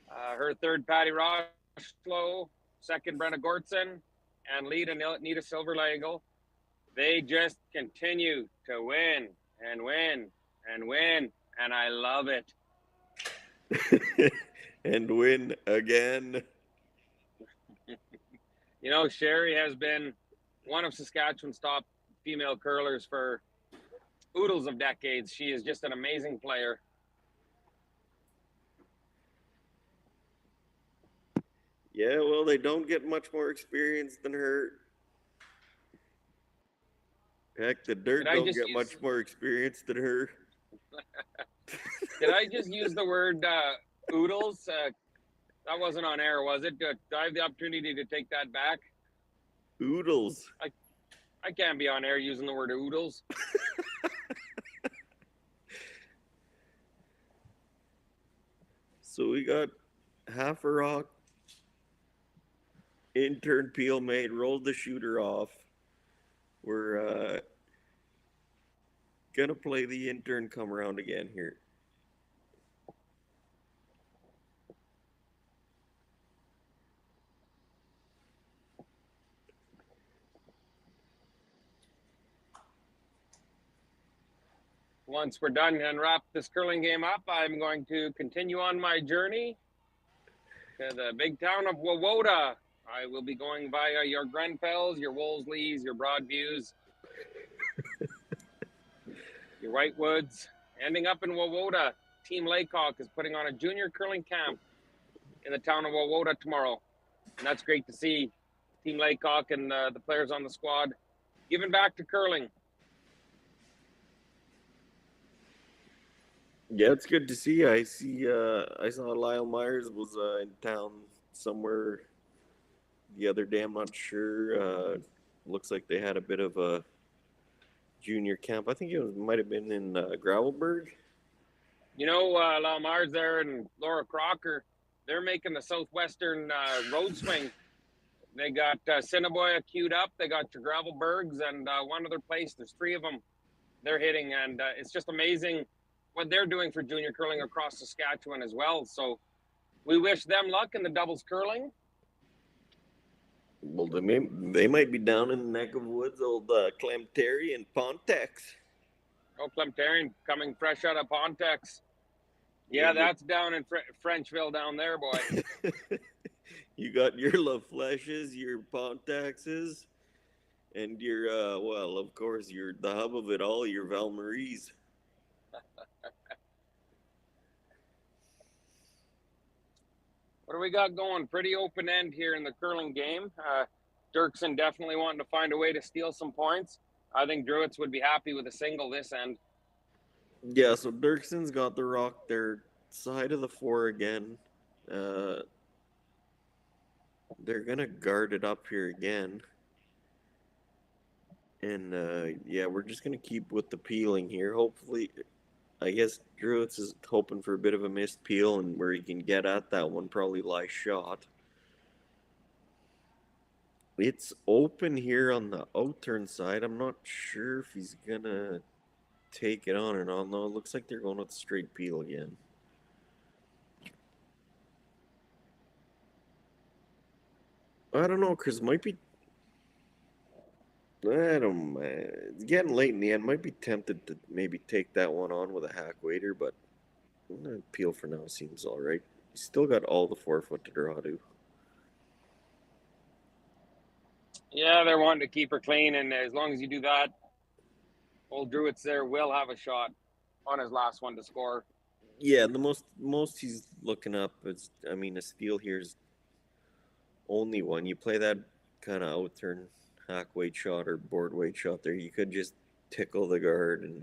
Her third, Patty Rochlow, second, Brenna Gortson, and lead Anita Silverlegal. They just continue to win and win and win, and I love it. And win again. You know, Sherry has been one of Saskatchewan's top female curlers for oodles of decades. She is just an amazing player. Yeah, well, they don't get much more experience than her. Heck, the dirt don't get much more experience than her. Did I just use the word oodles? That wasn't on air, was it? Do I have the opportunity to take that back? Oodles. I can't be on air using the word oodles. So we got half a rock. Intern peel made, rolled the shooter off. We're gonna play the intern come around again here. Once we're done and wrap this curling game up, I'm going to continue on my journey to the big town of Wawota. I will be going via your Grenfells, your Wolsleys, your Broadviews, your Whitewoods, ending up in Wawota. Team Laycock is putting on a junior curling camp in the town of Wawota tomorrow. And that's great to see Team Laycock and the players on the squad giving back to curling. Yeah, it's good to see. I saw Lyle Myers was in town somewhere the other day. I'm not sure. Looks like they had a bit of a junior camp. I think it might have been in Gravelberg. You know, Lyle Myers there and Laura Crocker, they're making the Southwestern road swing. They got Cinnaboya queued up. They got your Gravelbergs and one other place. There's 3 of them they're hitting. And it's just amazing what they're doing for junior curling across Saskatchewan as well. So we wish them luck in the doubles curling. Well, they might be down in the neck of woods, old Clemterry and Pontex. Oh, Clemterry coming fresh out of Pontex. Yeah, that's down in Frenchville down there, boy. You got your La Flèches, your Pontexes, And you're, well, of course, you're the hub of it all. You're Val Marie's. What do we got going? Pretty open end here in the curling game. Dirksen definitely wanting to find a way to steal some points. I think Druids would be happy with a single this end. Yeah, so Dirksen's got the rock their side of the 4 again. They're going to guard it up here again. And, yeah, we're just going to keep with the peeling here. Hopefully, I guess Druids is hoping for a bit of a missed peel, and where he can get at that one probably lies shot. It's open here on the outturn side. I'm not sure if he's going to take it on or not. No, it looks like they're going with the straight peel again. I don't know, Chris. Might be. I don't. It's getting late in the end. Might be tempted to maybe take that one on with a hack waiter, but peel for now seems all right. He's still got all the 4-foot to draw to. Yeah, they're wanting to keep her clean, and as long as you do that, old Druids there will have a shot on his last one to score. Yeah, the most he's looking up is, I mean, a steal here's only one. You play that kind of outturn hack weight shot or board weight shot there, you could just tickle the guard and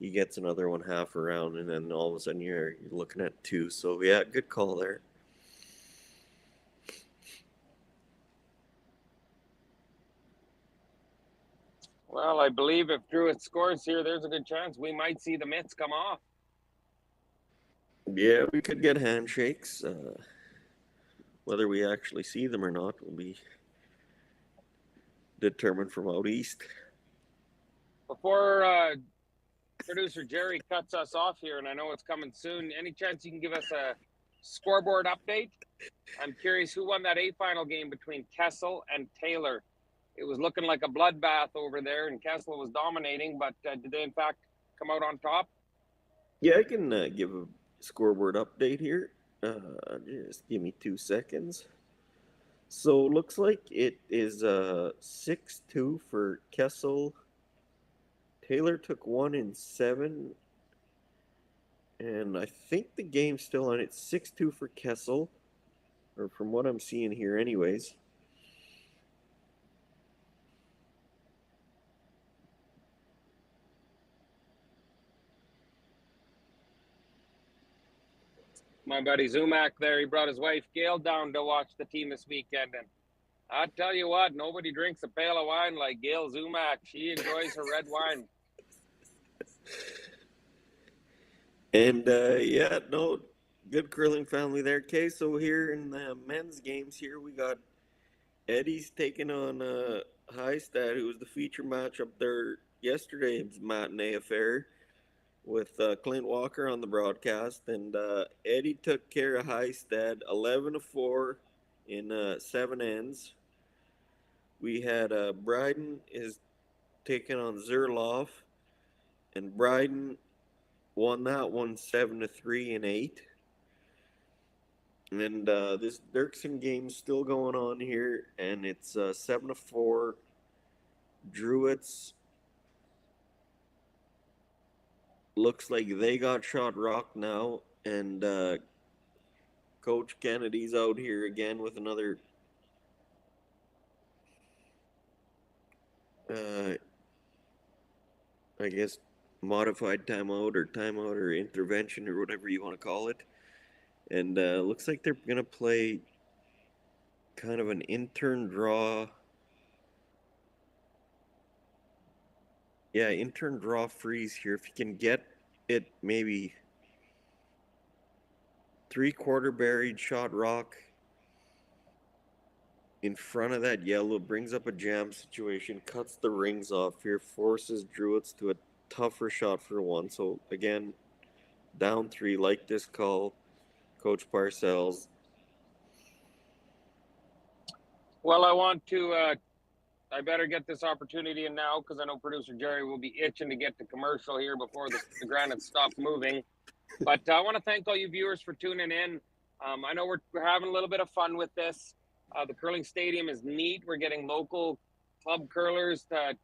he gets another one half around, and then all of a sudden you're looking at 2. So yeah, good call there. Well, I believe if Druid scores here, there's a good chance we might see the mitts come off. Yeah, we could get handshakes. Whether we actually see them or not will be determined from out east. Before producer Jerry cuts us off here, and I know it's coming soon, any chance you can give us a scoreboard update? I'm curious who won that A-final game between Kessel and Taylor. It was looking like a bloodbath over there, and Kessel was dominating, but did they in fact come out on top? Yeah, I can give a scoreboard update here. Just give me 2 seconds. So looks like it is 6-2 for Kessel. Taylor took 1 in 7. And I think the game's still on. It's 6-2 for Kessel. Or from what I'm seeing here anyways. My buddy Zumak there, he brought his wife Gail down to watch the team this weekend, and I tell you what, nobody drinks a pail of wine like Gail Zumak. She enjoys her red wine. And yeah, no, good curling family there. Okay, so here in the men's games here, we got Eddie's taking on Highstad, who was the feature match up there yesterday's matinee affair with Clint Walker on the broadcast. And Eddie took care of Highstad 11-4 in 7 ends. We had Bryden is taking on Zerloff, and Bryden won that one 7-3 in 8. And this Dirksen game's still going on here, and it's 7-4. Druids looks like they got shot rock now, and Coach Kennedy's out here again with another I guess modified timeout or intervention or whatever you want to call it. And looks like they're going to play kind of an intern draw. Yeah, intern draw freeze here. If you can get it maybe 3/4 buried shot rock in front of that yellow, brings up a jam situation, cuts the rings off here, forces Druids to a tougher shot for 1. So again, down 3, like this call, Coach Parcells. Well, I want to, I better get this opportunity in now because I know producer Jerry will be itching to get to commercial here before the granites stop moving. But I want to thank all you viewers for tuning in. I know we're having a little bit of fun with this. The curling stadium is neat. We're getting local club curlers to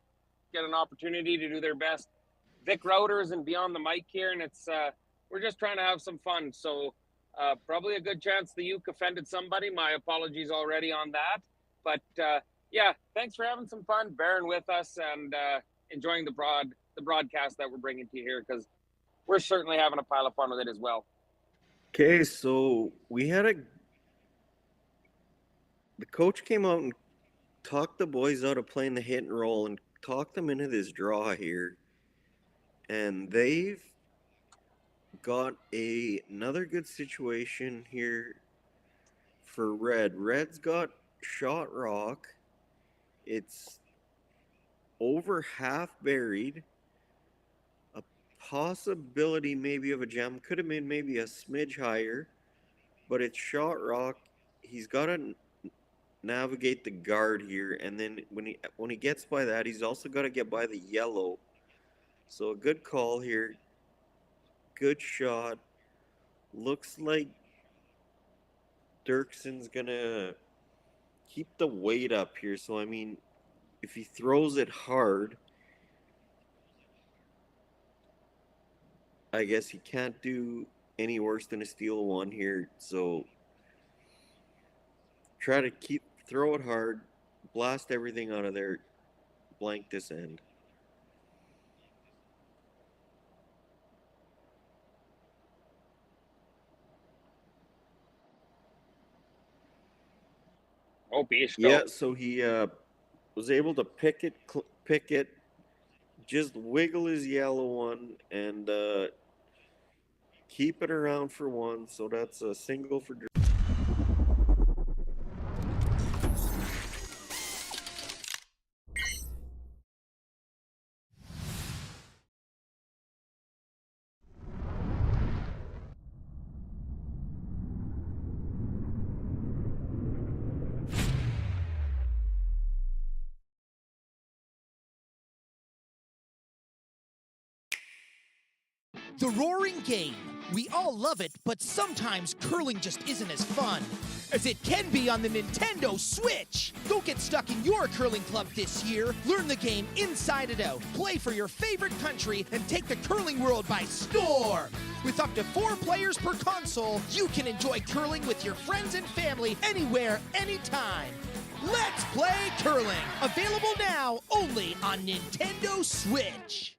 get an opportunity to do their best. Vic Routers and Beyond the Mic here, and it's we're just trying to have some fun. So probably a good chance the uke offended somebody. My apologies already on that. But yeah, thanks for having some fun, bearing with us, and enjoying the broadcast that we're bringing to you here, because we're certainly having a pile of fun with it as well. Okay, so the coach came out and talked the boys out of playing the hit and roll and talked them into this draw here. And they've got another good situation here for Red. Red's got Shot Rock. It's over half buried. A possibility maybe of a jam. Could have been maybe a smidge higher, but it's Shot Rock. He's got to navigate the guard here, and then when he gets by that, he's also got to get by the yellow. So a good call here. Good shot. Looks like Dirkson's gonna keep the weight up here. So I mean, if he throws it hard, I guess he can't do any worse than a steal one here. So try to throw it hard, blast everything out of there, blank this end. Oh, beast. Yeah, so he was able to pick it, just wiggle his yellow one, and keep it around for one. So that's a single for. The roaring game. We all love it, but sometimes curling just isn't as fun as it can be on the Nintendo Switch. Don't get stuck in your curling club this year. Learn the game inside and out. Play for your favorite country and take the curling world by storm. With up to 4 players per console, you can enjoy curling with your friends and family anywhere, anytime. Let's play curling. Available now only on Nintendo Switch.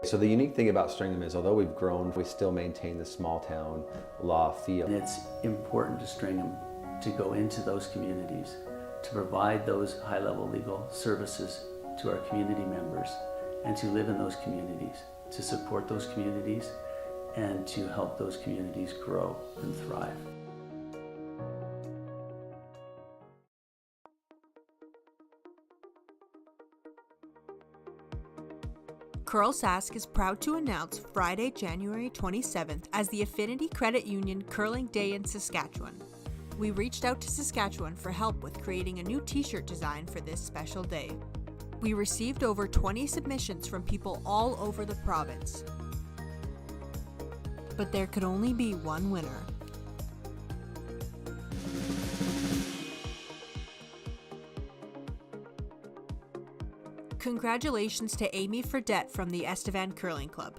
So the unique thing about Stringham is, although we've grown, we still maintain the small town law feel. And it's important to Stringham to go into those communities, to provide those high-level legal services to our community members, and to live in those communities, to support those communities, and to help those communities grow and thrive. Curl Sask is proud to announce Friday, January 27th as the Affinity Credit Union Curling Day in Saskatchewan. We reached out to Saskatchewan for help with creating a new t-shirt design for this special day. We received over 20 submissions from people all over the province. But there could only be one winner. Congratulations to Amy Fredette from the Estevan Curling Club.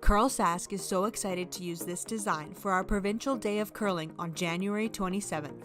Curl Sask is so excited to use this design for our Provincial Day of Curling on January 27th.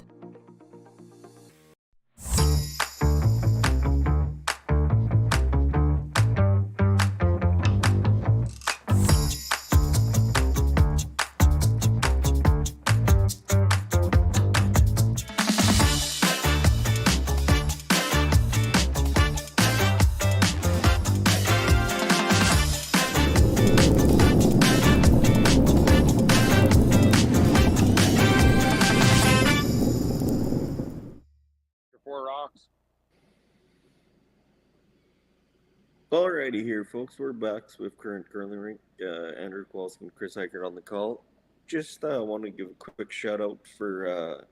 Alrighty here, folks. We're back with Current Curling Rink. Andrew Kowalski and Chris Eichert on the call. Just want to give a quick shout out for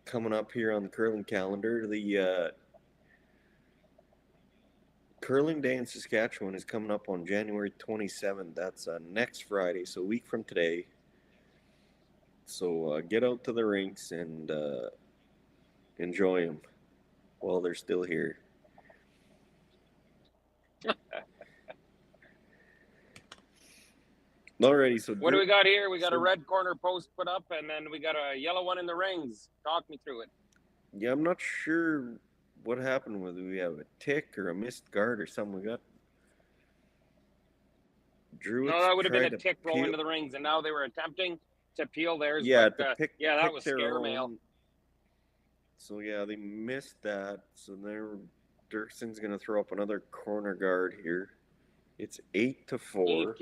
coming up here on the curling calendar. The Curling Day in Saskatchewan is coming up on January 27th. That's next Friday, so a week from today. So get out to the rinks and enjoy them while they're still here. Alrighty, so what do we got here? We got a red corner post put up, and then we got a yellow one in the rings. Talk me through it. Yeah, I'm not sure what happened. Whether we have a tick or a missed guard or something. We got Druids. No, that would have been a tick roll into the rings, and now they were attempting to peel theirs. Yeah, but, yeah, that was scare mail. So yeah, they missed that. So there, Dirkson's gonna throw up another corner guard here. It's 8-4.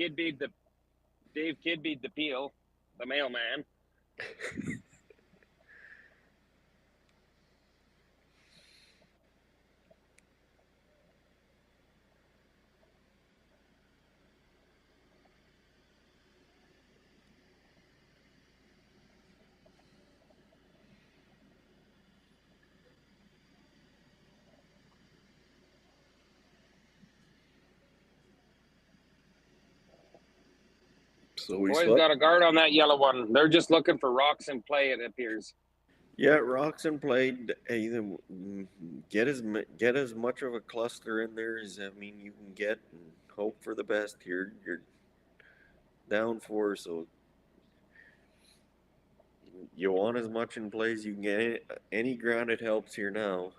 Dave Kidd beat the peel, the mailman. So we Boys got a guard on that yellow one. They're just looking for rocks in play, it appears. Yeah, rocks in play. Either get as much of a cluster in there as you can get, and hope for the best here. You're down 4, so you want as much in play as you can get. Any grounded helps here now.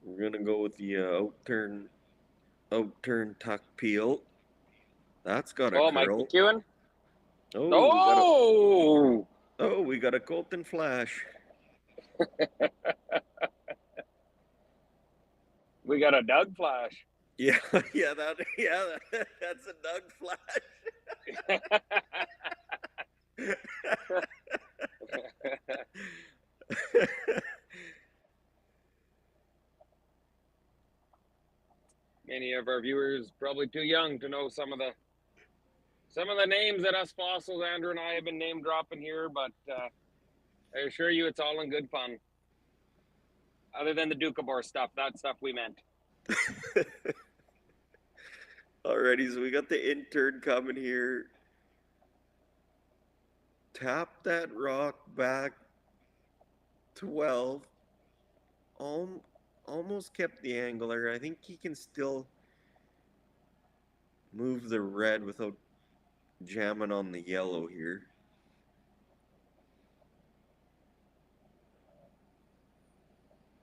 We're gonna go with the outturn tuck peel. That's got a curl. Mike McEwen. We got a Colton Flash. We got a Doug Flash. Yeah, that's a Doug Flash. Many of our viewers probably too young to know some of the names that us fossils, Andrew and I, have been name dropping here, but I assure you it's all in good fun. Other than the Dukabor stuff, that stuff we meant. Alrighty, so we got the intern coming here. Tap that rock back 12. Almost kept the angle there. I think he can still move the red without jamming on the yellow here.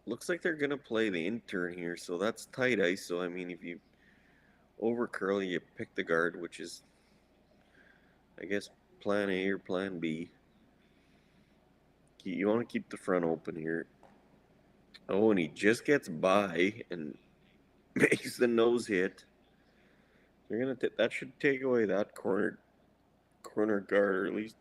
Looks like they're gonna play the intern here, so that's tight ice. So if you over curl, you pick the guard, which is, I guess, plan A or plan B. You want to keep the front open here. Oh, and he just gets by and makes the nose hit. They're gonna that should take away that corner guard, or at least.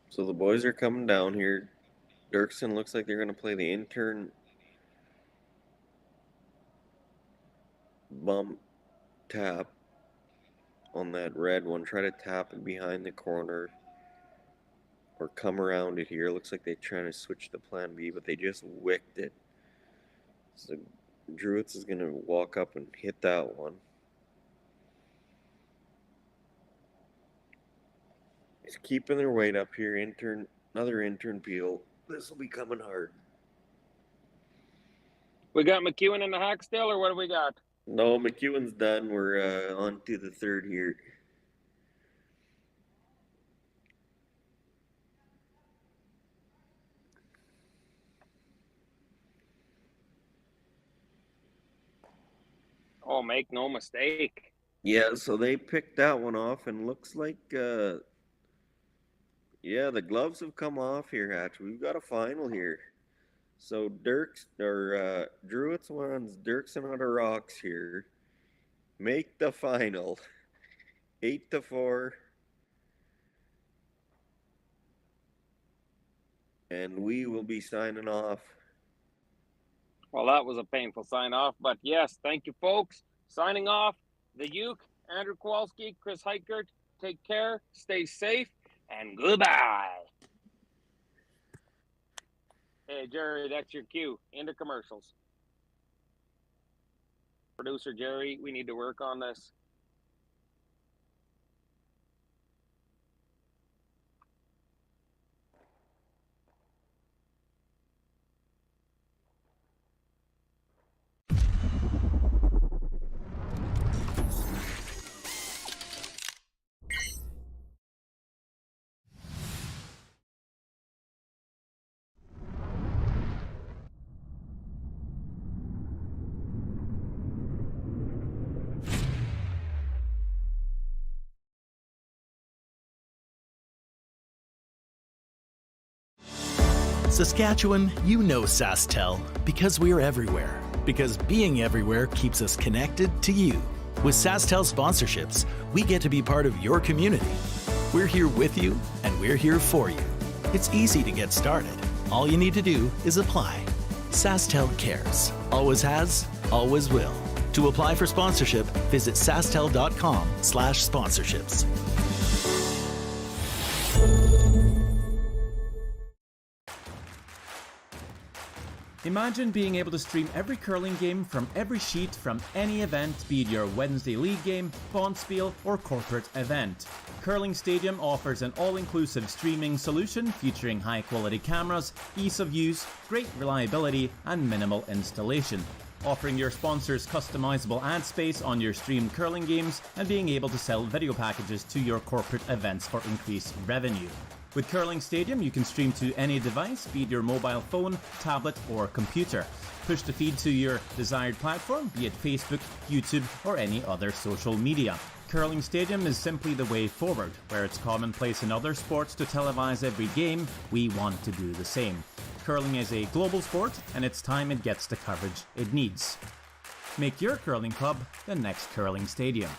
So the boys are coming down here. Dirksen looks like they're going to play the intern bump tap on that red one. Try to tap it behind the corner or come around it here. Looks like they're trying to switch to plan B, but they just wicked it. So Druids is going to walk up and hit that one. He's keeping their weight up here. Another intern peel. This will be coming hard. We got McEwen in the hack still, or what do we got? No, McEwen's done. We're on to the third here. Oh, make no mistake. Yeah, so they picked that one off, and looks like, yeah, the gloves have come off here, Hatch. We've got a final here. So Druids wants Dirksen out of rocks here. Make the final. 8-4. And we will be signing off. Well, that was a painful sign off, but yes, thank you, folks. Signing off, the Uke Andrew Kowalski, Chris Heikert, take care, stay safe, and goodbye. Hey, Jerry, that's your cue. Into commercials. Producer Jerry, we need to work on this. Saskatchewan, you know Sasktel because we're everywhere. Because being everywhere keeps us connected to you. With Sasktel sponsorships, we get to be part of your community. We're here with you and we're here for you. It's easy to get started. All you need to do is apply. Sasktel cares. Always has, always will. To apply for sponsorship, visit sasktel.com/sponsorships. Imagine being able to stream every curling game from every sheet from any event, be it your Wednesday league game, bonspiel, or corporate event. Curling Stadium offers an all-inclusive streaming solution featuring high-quality cameras, ease of use, great reliability, and minimal installation. Offering your sponsors customizable ad space on your streamed curling games and being able to sell video packages to your corporate events for increased revenue. With Curling Stadium, you can stream to any device, be it your mobile phone, tablet, or computer. Push the feed to your desired platform, be it Facebook, YouTube, or any other social media. Curling Stadium is simply the way forward. Where it's commonplace in other sports to televise every game, we want to do the same. Curling is a global sport, and it's time it gets the coverage it needs. Make your curling club the next Curling Stadium.